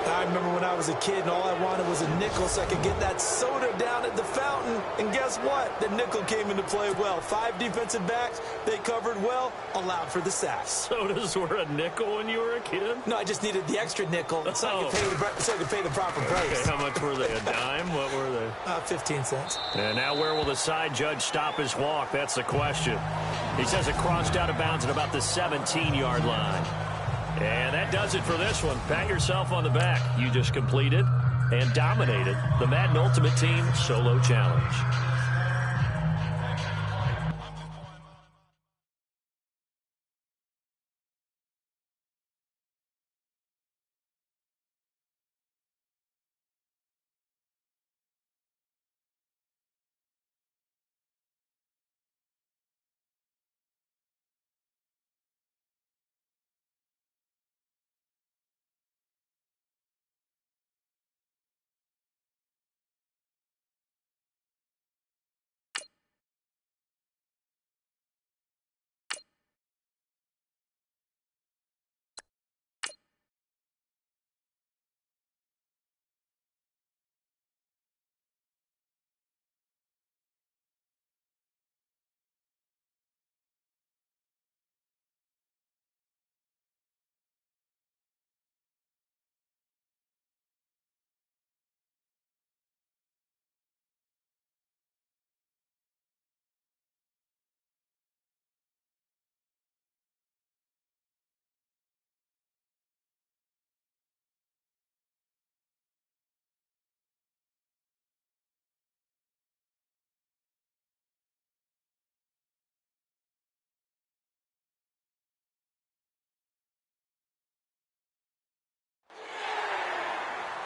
I remember when I was a kid and all I wanted was a nickel so I could get that soda down at the fountain. And guess what? The nickel came into play well. 5 defensive backs, they covered well, allowed for the sack. Sodas were a nickel when you were a kid? No, I just needed the extra nickel so I could pay the proper price. Okay, how much were they? A dime? What were they? 15 cents. And now where will the side judge stop his walk? That's the question. He says it crossed out of bounds at about the 17-yard line. And that does it for this one. Pat yourself on the back. You just completed and dominated the Madden Ultimate Team Solo Challenge.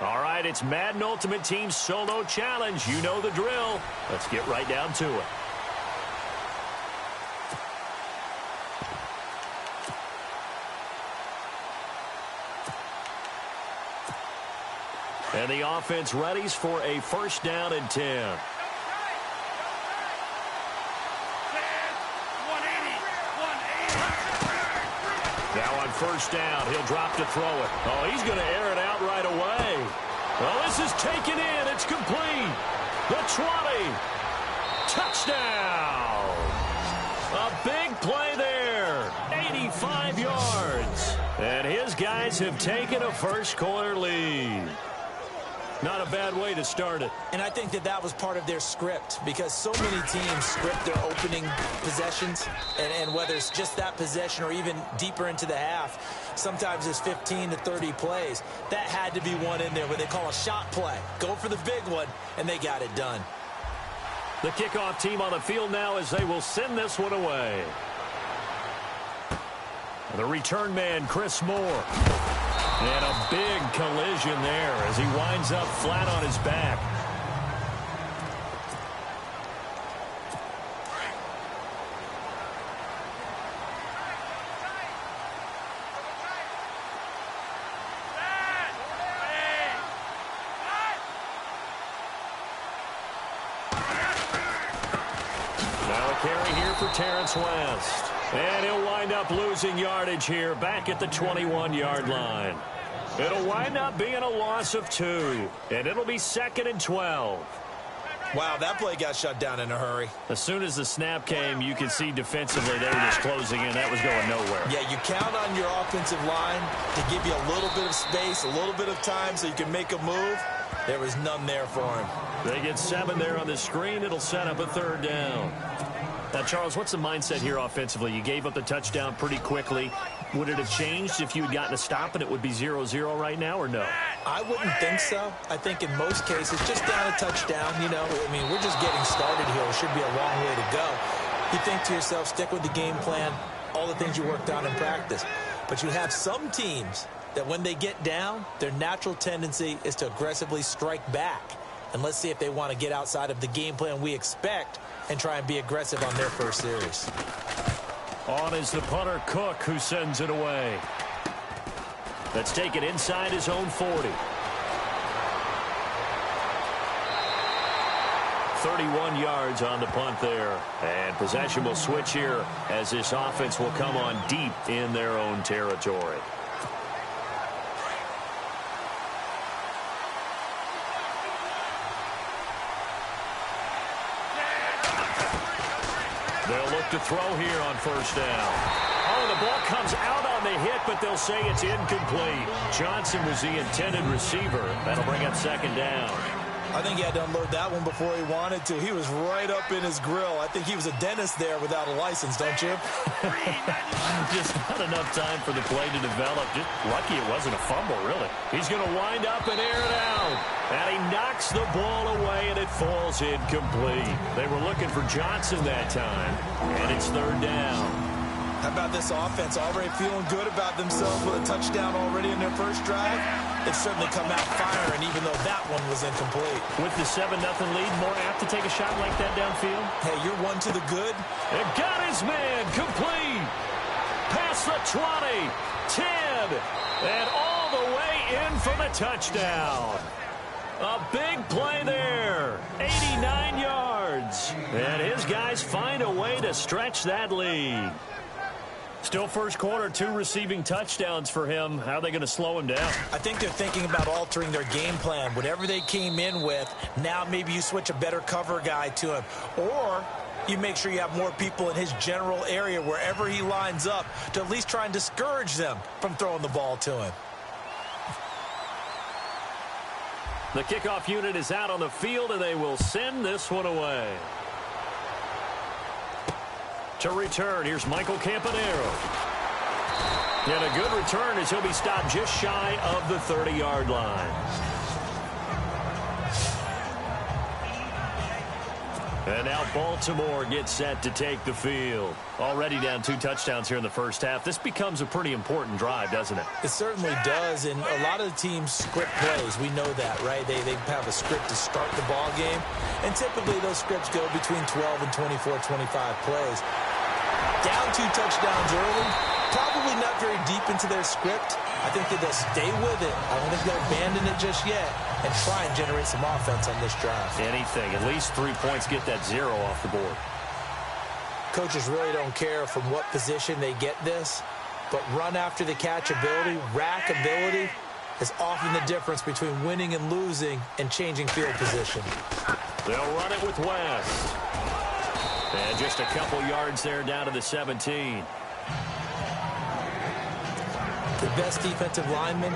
All right, it's Madden Ultimate Team Solo Challenge. You know the drill. Let's get right down to it. And the offense readies for a 1st down and 10. Now on 1st down, he'll drop to throw it. Oh, he's going to air it out right away. Well, this is taken in. It's complete. The 20. Touchdown. A big play there. 85 yards. And his guys have taken a 1st-quarter lead. Not a bad way to start it. And I think that was part of their script because so many teams script their opening possessions, and whether it's just that possession or even deeper into the half, sometimes it's 15 to 30 plays. That had to be one in there where they call a shot play. Go for the big one, and they got it done. The kickoff team on the field now as they will send this one away. The return man, Chris Moore. And a big collision there as he winds up flat on his back. Now a carry here for Terrence West. And he'll wind up losing yardage here back at the 21-yard line. It'll wind up being a loss of 2, and it'll be 2nd and 12. Wow, that play got shut down in a hurry. As soon as the snap came, you could see defensively they were just closing in. That was going nowhere. Yeah, you count on your offensive line to give you a little bit of space, a little bit of time so you can make a move. There was none there for him. They get 7 there on the screen. It'll set up a 3rd down. Now, Charles, what's the mindset here offensively? You gave up the touchdown pretty quickly. Would it have changed if you had gotten a stop and it would be 0-0 right now, or no? I wouldn't think so. I think in most cases, just down a touchdown, you know. I mean, we're just getting started here. It should be a long way to go. You think to yourself, stick with the game plan, all the things you worked on in practice. But you have some teams that when they get down, their natural tendency is to aggressively strike back. And let's see if they want to get outside of the game plan we expect and try and be aggressive on their first series. On is the punter, Cook, who sends it away. Let's take it inside his own 40. 31 yards on the punt there. And possession will switch here as this offense will come on deep in their own territory. They'll look to throw here on 1st down. Oh, the ball comes out on the hit, but they'll say it's incomplete. Johnson was the intended receiver. That'll bring up 2nd down. I think he had to unload that one before he wanted to. He was right up in his grill. I think he was a dentist there without a license, don't you? Just not enough time for the play to develop. Just lucky it wasn't a fumble, really. He's going to wind up and air it out. And he knocks the ball away, and it falls incomplete. They were looking for Johnson that time, and it's 3rd down. How about this offense already feeling good about themselves with a touchdown already in their first drive? They've certainly come out firing, even though that one was incomplete. With the 7-0 lead, more apt to take a shot like that downfield? Hey, you're one to the good. And got his man complete. Past the 20, 10, and all the way in for the touchdown. A big play there. 89 yards. And his guys find a way to stretch that lead. Still first quarter, 2 receiving touchdowns for him. How are they going to slow him down? I think they're thinking about altering their game plan. Whatever they came in with, now maybe you switch a better cover guy to him. Or you make sure you have more people in his general area wherever he lines up to at least try and discourage them from throwing the ball to him. The kickoff unit is out on the field, and they will send this one away. To return, here's Michael Campanero. And a good return as he'll be stopped just shy of the 30-yard line. And now Baltimore gets set to take the field. Already down 2 touchdowns here in the first half. This becomes a pretty important drive, doesn't it? It certainly does, and a lot of the teams script plays. We know that, right? They have a script to start the ball game, and typically those scripts go between 12 and 24, 25 plays. Down 2 touchdowns early, probably not very deep into their script. I think that they'll stay with it. I don't think they'll abandon it just yet and try and generate some offense on this drive. Anything. At least 3 points, get that 0 off the board. Coaches really don't care from what position they get this, but run after the catch ability, rack ability is often the difference between winning and losing and changing field position. They'll run it with West. And just a couple yards there down to the 17. The best defensive linemen,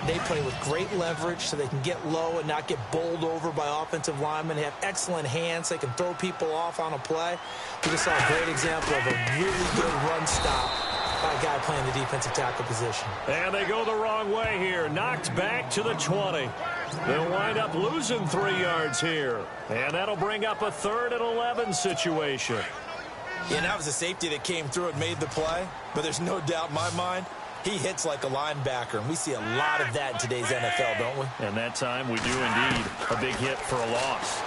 they play with great leverage so they can get low and not get bowled over by offensive linemen. They have excellent hands. They can throw people off on a play. We just saw a great example of a really good run stop by a guy playing the defensive tackle position. And they go the wrong way here. Knocked back to the 20. They'll wind up losing 3 yards here. And that'll bring up a 3rd and 11 situation. Yeah, and that was a safety that came through and made the play. But there's no doubt in my mind, he hits like a linebacker. And we see a lot of that in today's NFL, don't we? And that time we do indeed. A big hit for a loss.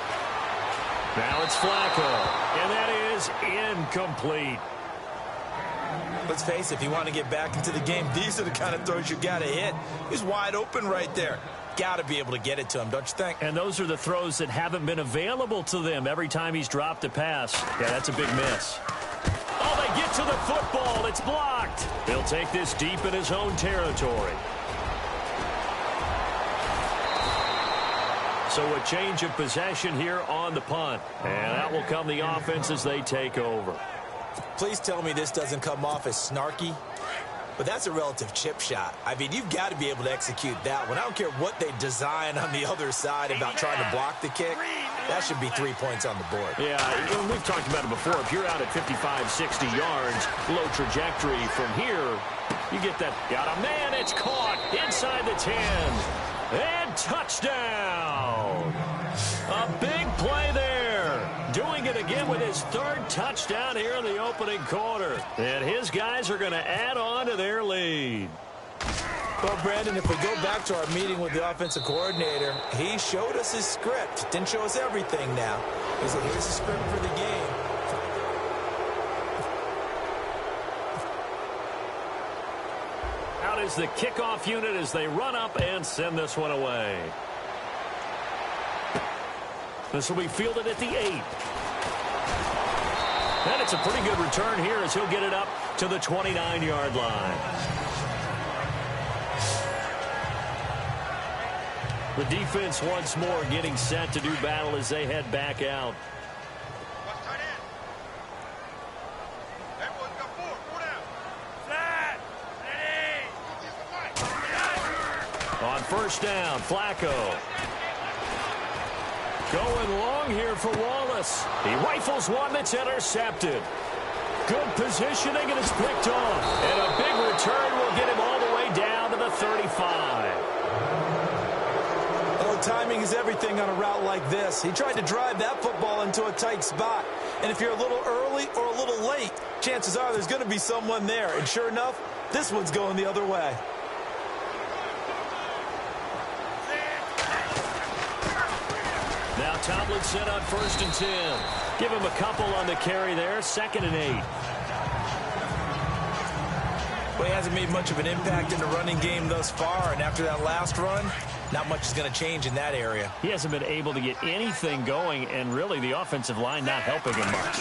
Now it's Flacco. And that is incomplete. Let's face it, if you want to get back into the game, these are the kind of throws you got to hit. He's wide open right there. Got to be able to get it to him, don't you think? And those are the throws that haven't been available to them every time he's dropped a pass. Yeah, that's a big miss. Oh, they get to the football. It's blocked. He'll take this deep in his own territory. So a change of possession here on the punt. And out will come the offense as they take over. Please tell me this doesn't come off as snarky. But that's a relative chip shot. I mean, you've got to be able to execute that one. I don't care what they design on the other side about trying to block the kick. That should be 3 points on the board. Yeah, we've talked about it before. If you're out at 55, 60 yards, low trajectory from here, you get that. Got a man. It's caught inside the 10. And touchdown. A big play there. Doing it again with his third touchdown here in the opening quarter. And his guys are going to add on to their lead. Well, Brandon, if we go back to our meeting with the offensive coordinator, he showed us his script. Didn't show us everything now. He said, here's the script for the game. Out is the kickoff unit as they run up and send this one away. This will be fielded at the 8. And it's a pretty good return here as he'll get it up to the 29-yard line. The defense once more getting set to do battle as they head back out. On first down, Flacco. Going long here for Wallace. He rifles one that's intercepted. Good positioning, and it's picked off. And a big return will get him all the way down to the 35. Oh, timing is everything on a route like this. He tried to drive that football into a tight spot. And if you're a little early or a little late, chances are there's going to be someone there. And sure enough, this one's going the other way. Now Tomlinson on 1st and 10. Give him a couple on the carry there. 2nd and 8. Well, he hasn't made much of an impact in the running game thus far. And after that last run, not much is going to change in that area. He hasn't been able to get anything going, and really the offensive line not helping him much.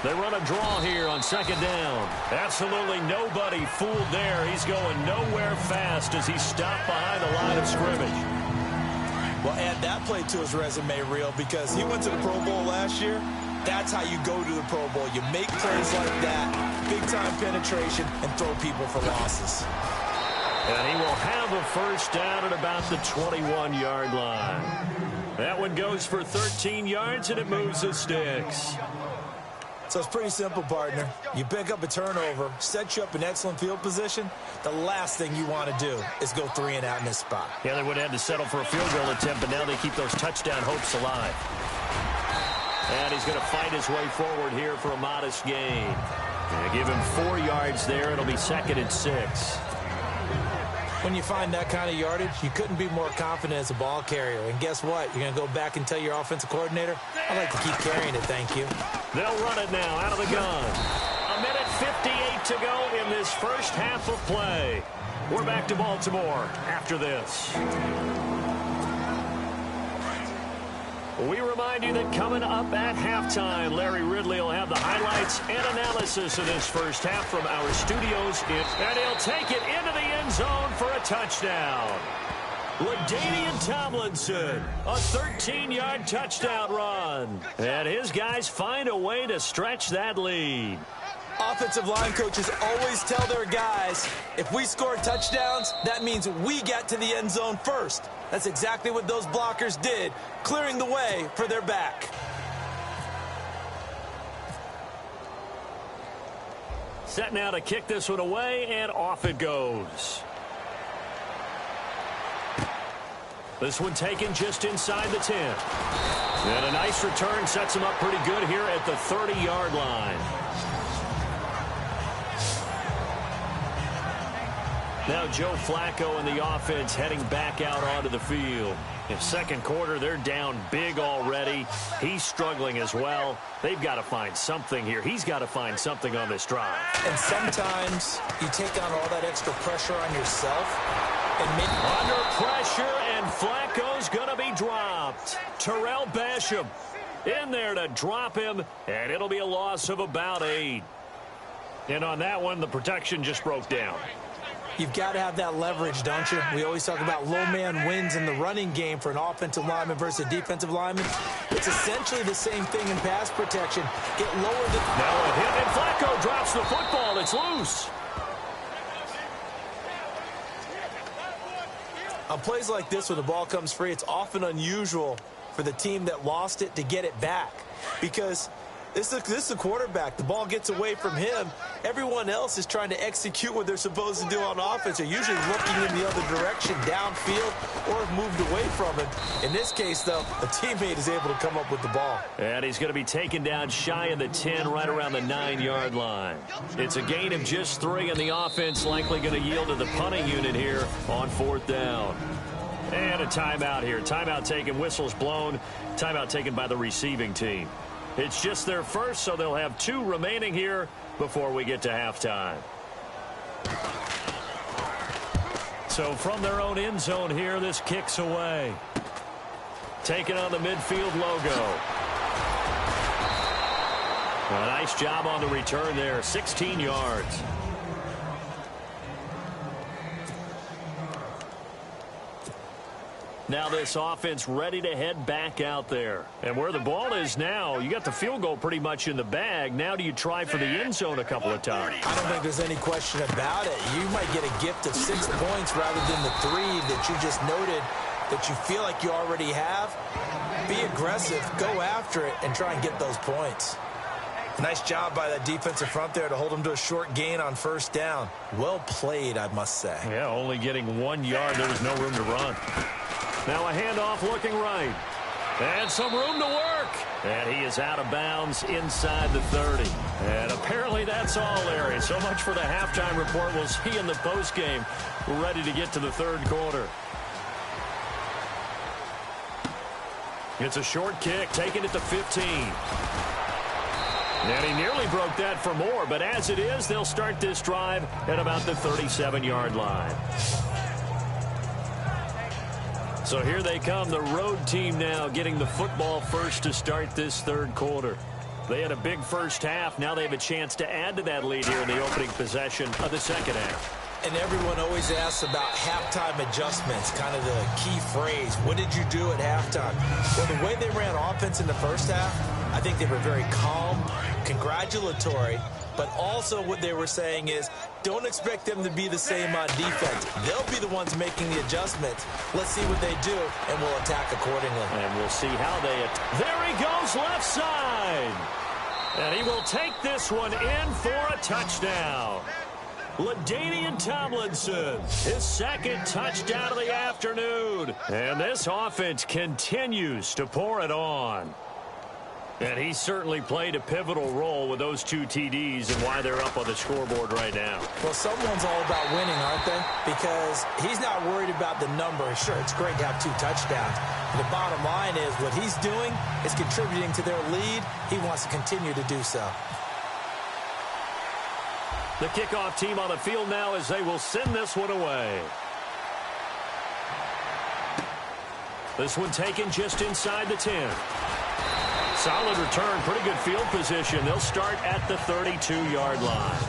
They run a draw here on 2nd down. Absolutely nobody fooled there. He's going nowhere fast as he's stopped behind the line of scrimmage. Well, add that play to his resume reel because he went to the Pro Bowl last year. That's how you go to the Pro Bowl. You make plays like that, big-time penetration, and throw people for losses. And he will have a first down at about the 21-yard line. That one goes for 13 yards, and it moves the sticks. So it's pretty simple, partner. You pick up a turnover, set you up in excellent field position. The last thing you want to do is go 3 and out in this spot. Yeah, they would have had to settle for a field goal attempt, but now they keep those touchdown hopes alive. And he's going to fight his way forward here for a modest gain. Give him 4 yards there. It'll be 2nd and 6. When you find that kind of yardage, you couldn't be more confident as a ball carrier. And guess what? You're going to go back and tell your offensive coordinator, I'd like to keep carrying it, thank you. They'll run it now out of the gun. 1:58 to go in this first half of play. We're back to Baltimore after this. We remind you that coming up at halftime, Larry Ridley will have the highlights and analysis of this first half from our studios. And he'll take it into the end zone for a touchdown. LaDainian Tomlinson, a 13-yard touchdown run. And his guys find a way to stretch that lead. Offensive line coaches always tell their guys, if we score touchdowns, that means we get to the end zone first. That's exactly what those blockers did, clearing the way for their back. Set now to kick this one away, and off it goes. This one taken just inside the 10. And a nice return sets him up pretty good here at the 30-yard line. Now Joe Flacco and the offense heading back out onto the field. In second quarter, they're down big already. He's struggling as well. They've got to find something here. He's got to find something on this drive. And sometimes you take on all that extra pressure on yourself. And under pressure, and Flacco's going to be dropped. Terrell Basham In there to drop him, and it'll be a loss of about 8. And on that one, the protection just broke down. You've got to have that leverage, don't you? We always talk about low man wins in the running game for an offensive lineman versus a defensive lineman. It's essentially the same thing in pass protection. Get lower than... Now a hit, and Flacco drops the football. It's loose. On plays like this, when the ball comes free, it's often unusual for the team that lost it to get it back. Because this is a quarterback. The ball gets away from him. Everyone else is trying to execute what they're supposed to do on offense. They're usually looking in the other direction, downfield, or have moved away from him. In this case, though, a teammate is able to come up with the ball. And he's going to be taken down shy of the 10, right around the 9-yard line. It's a gain of just 3, and the offense likely going to yield to the punting unit here on 4th down. And a timeout here. Timeout taken, whistles blown. Timeout taken by the receiving team. It's just their first, so they'll have 2 remaining here before we get to halftime. So from their own end zone here, this kicks away. Taking on the midfield logo. A nice job on the return there, 16 yards. Now this offense ready to head back out there. And where the ball is now, you got the field goal pretty much in the bag. Now do you try for the end zone a couple of times? I don't think there's any question about it. You might get a gift of 6 points rather than the 3 that you just noted that you feel like you already have. Be aggressive, go after it, and try and get those points. Nice job by that defensive front there to hold them to a short gain on 1st down. Well played, I must say. Yeah, only getting 1 yard. There was no room to run. Now a handoff looking right. And some room to work. And he is out of bounds inside the 30. And apparently that's all, Larry. So much for the halftime report. We'll see in the postgame. We're ready to get to the 3rd quarter. It's a short kick, taken at the 15. And he nearly broke that for more. But as it is, they'll start this drive at about the 37-yard line. So here they come, the road team now getting the football first to start this 3rd quarter. They had a big first half. Now they have a chance to add to that lead here in the opening possession of the 2nd half. And everyone always asks about halftime adjustments, kind of the key phrase. What did you do at halftime? Well, the way they ran offense in the first half, I think they were very calm, congratulatory, but also what they were saying is don't expect them to be the same on defense. They'll be the ones making the adjustments. Let's see what they do, and we'll attack accordingly. And we'll see how they there he goes, left side. And he will take this one in for a touchdown. LaDainian Tomlinson, his 2nd touchdown of the afternoon. And this offense continues to pour it on. And he certainly played a pivotal role with those 2 TDs and why they're up on the scoreboard right now. Well, someone's all about winning, aren't they? Because he's not worried about the number. Sure, it's great to have 2 touchdowns. But the bottom line is what he's doing is contributing to their lead. He wants to continue to do so. The kickoff team on the field now as they will send this one away. This one taken just inside the 10. Solid return, pretty good field position. They'll start at the 32-yard line.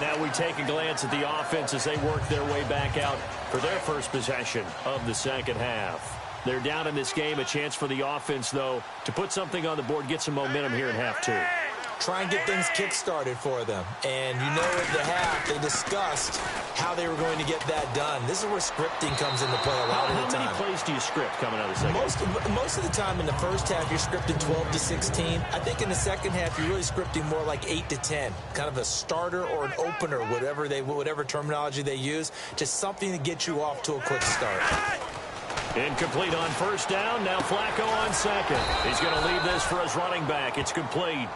Now we take a glance at the offense as they work their way back out for their first possession of the 2nd half. They're down in this game. A chance for the offense, though, to put something on the board, get some momentum here in half 2. Try and get things kick-started for them. And you know at the half, they discussed how they were going to get that done. This is where scripting comes into play a lot of the time. How many plays do you script coming out of the 2nd? Most of the time in the first half, you're scripting 12 to 16. I think in the 2nd half, you're really scripting more like 8 to 10. Kind of a starter or an opener, whatever terminology they use. Just something to get you off to a quick start. Incomplete on 1st down. Now Flacco on 2nd. He's going to leave this for his running back. It's complete.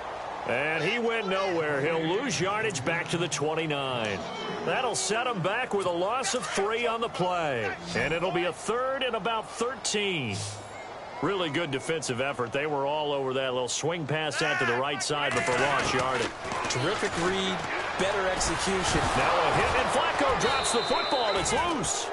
And he went nowhere. He'll lose yardage back to the 29. That'll set him back with a loss of 3 on the play. And it'll be a 3rd and about 13. Really good defensive effort. They were all over that little swing pass out to the right side, but for lost yardage. Terrific read, better execution. Now a hit, and Flacco drops the football. It's loose.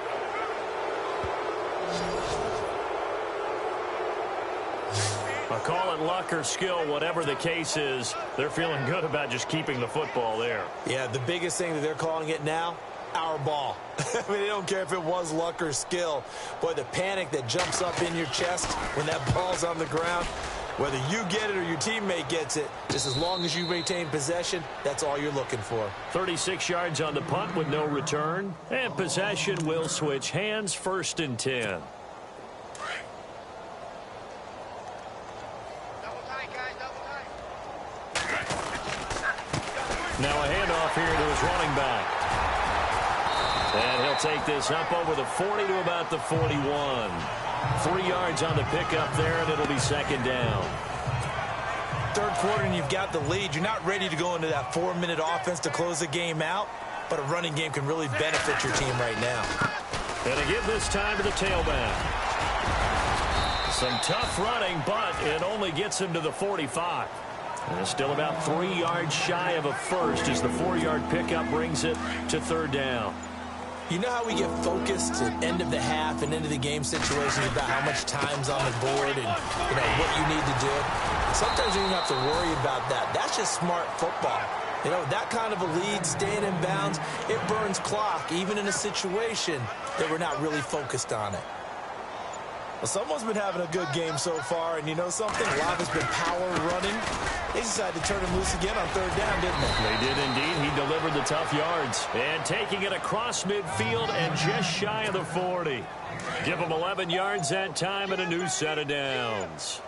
I'll call it luck or skill, whatever the case is. They're feeling good about just keeping the football there. Yeah, the biggest thing that they're calling it now, our ball. I mean, they don't care if it was luck or skill. Boy, the panic that jumps up in your chest when that ball's on the ground, whether you get it or your teammate gets it, just as long as you retain possession, that's all you're looking for. 36 yards on the punt with no return. And possession will switch hands, 1st and 10. Now a handoff here to his running back. And he'll take this up over the 40 to about the 41. 3 yards on the pickup there, and it'll be 2nd down. Third quarter and you've got the lead. You're not ready to go into that 4-minute offense to close the game out, but a running game can really benefit your team right now. And to give this time to the tailback. Some tough running, but it only gets him to the 45. And it's still about 3 yards shy of a first as the 4-yard pickup brings it to 3rd down. You know how we get focused at end of the half and into the game situations about how much time's on the board and what you need to do? Sometimes you don't have to worry about that. That's just smart football. That kind of a lead, staying in bounds, it burns clock, even in a situation that we're not really focused on it. Well, someone's been having a good game so far, and you know something? A lot has been power running. They decided to turn him loose again on 3rd down, didn't they? They did indeed. He delivered the tough yards. And taking it across midfield and just shy of the 40. Give him 11 yards that time and a new set of downs.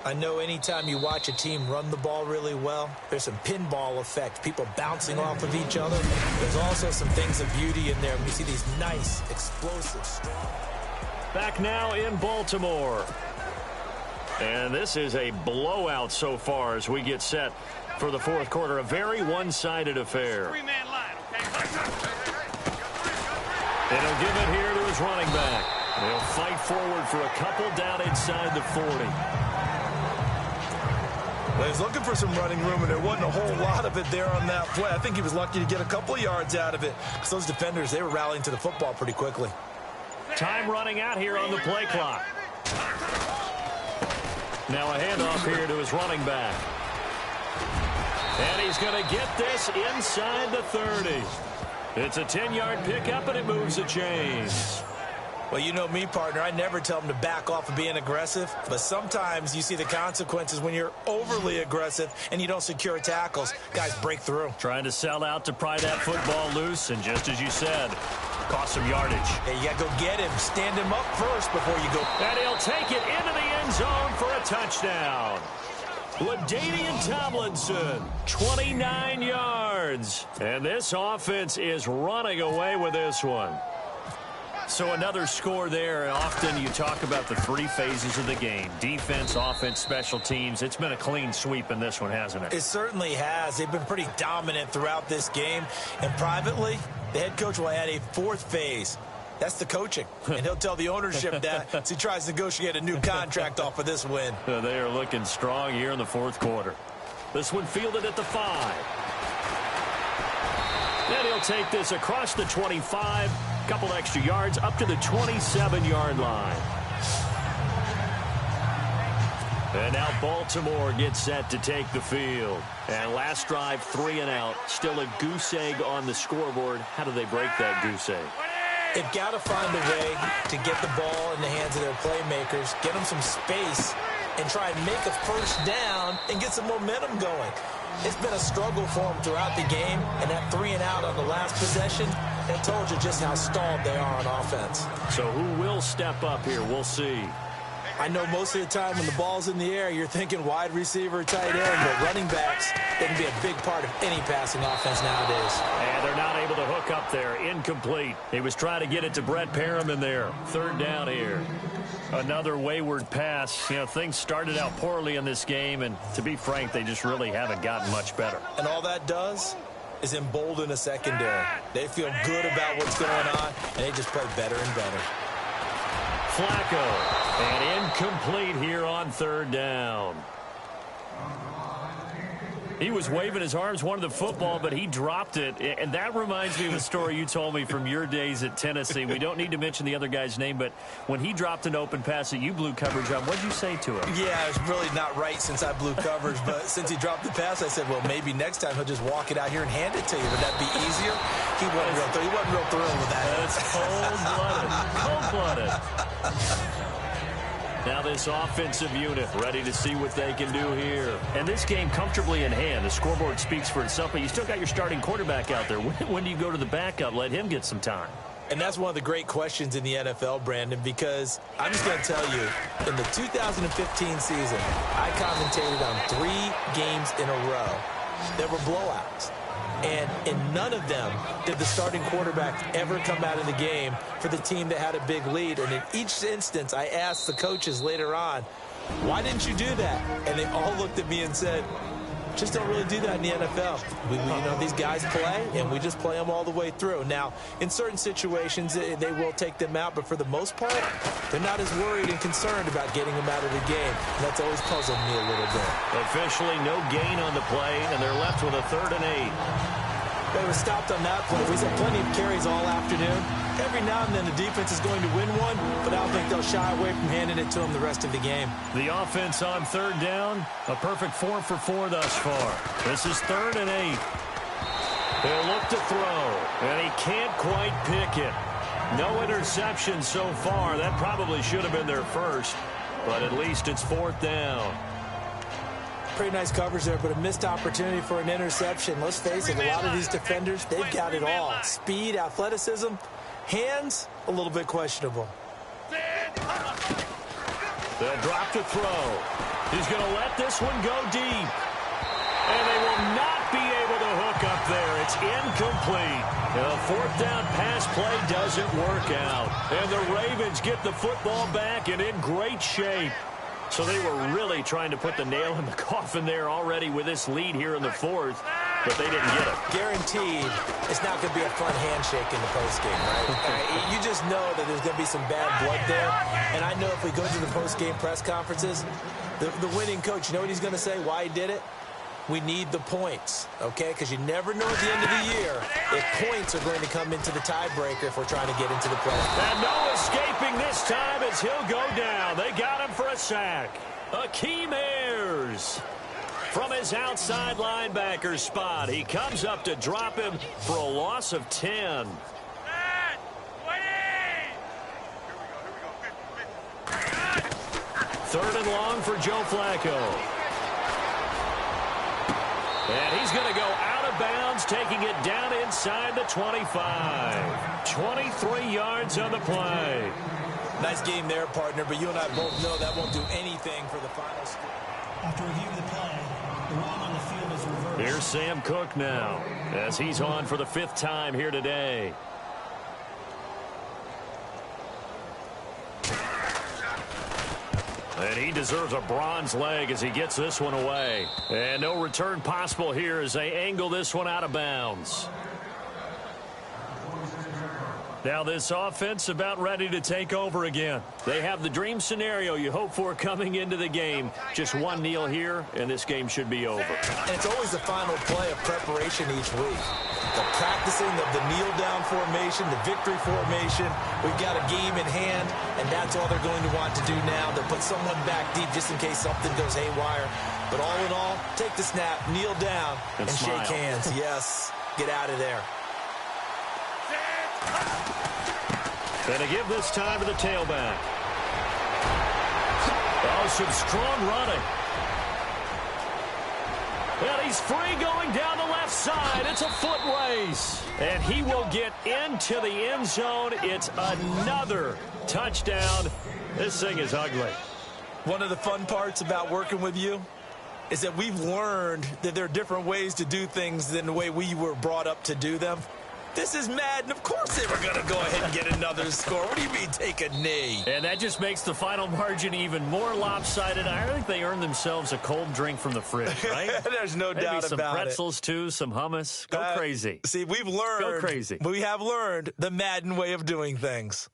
I know anytime you watch a team run the ball really well, there's some pinball effect, people bouncing off of each other. There's also some things of beauty in there when you see these nice, explosive, strong... Back now in Baltimore. And this is a blowout so far as we get set for the 4th quarter. A very one-sided affair. 3-man line, okay? And he'll give it here to his running back. He'll fight forward for a couple down inside the 40. Well, he was looking for some running room, and there wasn't a whole lot of it there on that play. I think he was lucky to get a couple of yards out of it because those defenders, they were rallying to the football pretty quickly. Time running out here on the play clock. Now a handoff here to his running back. And he's going to get this inside the 30. It's a 10-yard pickup, and it moves the chains. Well, you know me, partner. I never tell them to back off of being aggressive, but sometimes you see the consequences when you're overly aggressive and you don't secure tackles. Guys break through. Trying to sell out to pry that football loose, and just as you said, cost some yardage. Hey, you got to go get him. Stand him up first before you go. And he'll take it into the end zone for a touchdown. LaDainian Tomlinson, 29 yards. And this offense is running away with this one. So another score there. Often you talk about the 3 phases of the game. Defense, offense, special teams. It's been a clean sweep in this one, hasn't it? It certainly has. They've been pretty dominant throughout this game. And privately, the head coach will add a 4th phase. That's the coaching. And he'll tell the ownership that as he tries to negotiate a new contract off of this win. They are looking strong here in the 4th quarter. This one fielded at the 5. And he'll take this across the 25. Couple extra yards up to the 27-yard line. And now Baltimore gets set to take the field. And last drive, 3 and out. Still a goose egg on the scoreboard. How do they break that goose egg? They've got to find a way to get the ball in the hands of their playmakers, get them some space, and try and make a first down and get some momentum going. It's been a struggle for them throughout the game, and that 3 and out on the last possession, that told you just how stalled they are on offense. So who will step up here? We'll see. I know most of the time when the ball's in the air, you're thinking wide receiver, tight end, but running backs, they can be a big part of any passing offense nowadays. And they're not able to hook up there. Incomplete. He was trying to get it to Brett Perriman there. 3rd down here. Another wayward pass. Things started out poorly in this game, and to be frank, they just really haven't gotten much better. And all that does is embolden a secondary. They feel good about what's going on, and they just play better and better. Flacco, and incomplete here on 3rd down. He was waving his arms, wanted the football, but he dropped it. And that reminds me of a story you told me from your days at Tennessee. We don't need to mention the other guy's name, but when he dropped an open pass that you blew coverage on, what did you say to him? Yeah, it's really not right since I blew coverage, but since he dropped the pass, I said, well, maybe next time he'll just walk it out here and hand it to you. Would that be easier? He wasn't real thrilled with that. That's cold-blooded. Cold-blooded. Now this offensive unit ready to see what they can do here. And this game comfortably in hand. The scoreboard speaks for itself, but you still got your starting quarterback out there. When do you go to the backup? Let him get some time. And that's one of the great questions in the NFL, Brandon, because I'm just going to tell you, in the 2015 season, I commentated on 3 games in a row that were blowouts. And in none of them did the starting quarterback ever come out of the game for the team that had a big lead. And in each instance, I asked the coaches later on, why didn't you do that? And they all looked at me and said, just don't really do that in the NFL. These guys play, and we just play them all the way through. Now, in certain situations, they will take them out, but for the most part, they're not as worried and concerned about getting them out of the game. And that's always puzzled me a little bit. Officially, no gain on the play, and they're left with a 3rd and 8. They were stopped on that play. We saw plenty of carries all afternoon. Every now and then the defense is going to win one, but I don't think they'll shy away from handing it to them the rest of the game. The offense on 3rd down, a perfect 4 for 4 thus far. This is 3rd and 8. They'll look to throw, and he can't quite pick it. No interception so far. That probably should have been their first, but at least it's 4th down. Pretty nice coverage there, but a missed opportunity for an interception. Let's face it, a lot of these defenders, they've got it all. Speed, athleticism, hands, a little bit questionable. They'll drop to throw. He's going to let this one go deep. And they will not be able to hook up there. It's incomplete. The 4th down pass play doesn't work out. And the Ravens get the football back and in great shape. So they were really trying to put the nail in the coffin there already with this lead here in the 4th, but they didn't get it. Guaranteed, it's not going to be a fun handshake in the postgame, right? You just know that there's going to be some bad blood there. And I know if we go to the postgame press conferences, the winning coach, you know what he's going to say, why he did it? We need the points, okay? Because you never know at the end of the year if points are going to come into the tiebreaker if we're trying to get into the playoffs. And no escaping this time as he'll go down. They got him for a sack. Akeem Ayers from his outside linebacker spot. He comes up to drop him for a loss of 10. 3rd and long for Joe Flacco. And he's going to go out of bounds, taking it down inside the 25. 23 yards on the play. Nice game there, partner, but you and I both know that won't do anything for the final score. After reviewing the play, the ruling on the field is reversed. Here's Sam Cook now, as he's on for the 5th time here today. And he deserves a bronze leg as he gets this one away. And no return possible here as they angle this one out of bounds. Now this offense about ready to take over again. They have the dream scenario you hope for coming into the game. Just one kneel here, and this game should be over. And it's always the final play of preparation each week. The practicing of the kneel-down formation, the victory formation. We've got a game in hand, and that's all they're going to want to do now. They'll put someone back deep just in case something goes haywire. But all in all, take the snap, kneel down, and shake hands. Yes, get out of there. Gonna give this time to the tailback. Oh, some strong running. And he's free going down the left side. It's a foot race. And he will get into the end zone. It's another touchdown. This thing is ugly. One of the fun parts about working with you is that we've learned that there are different ways to do things than the way we were brought up to do them. This is Madden. Of course they were going to go ahead and get another score. What do you mean take a knee? And that just makes the final margin even more lopsided. I think they earned themselves a cold drink from the fridge, right? There's no doubt about it. Maybe some pretzels, too, some hummus. Go crazy. See, we've learned. Go crazy. We have learned the Madden way of doing things.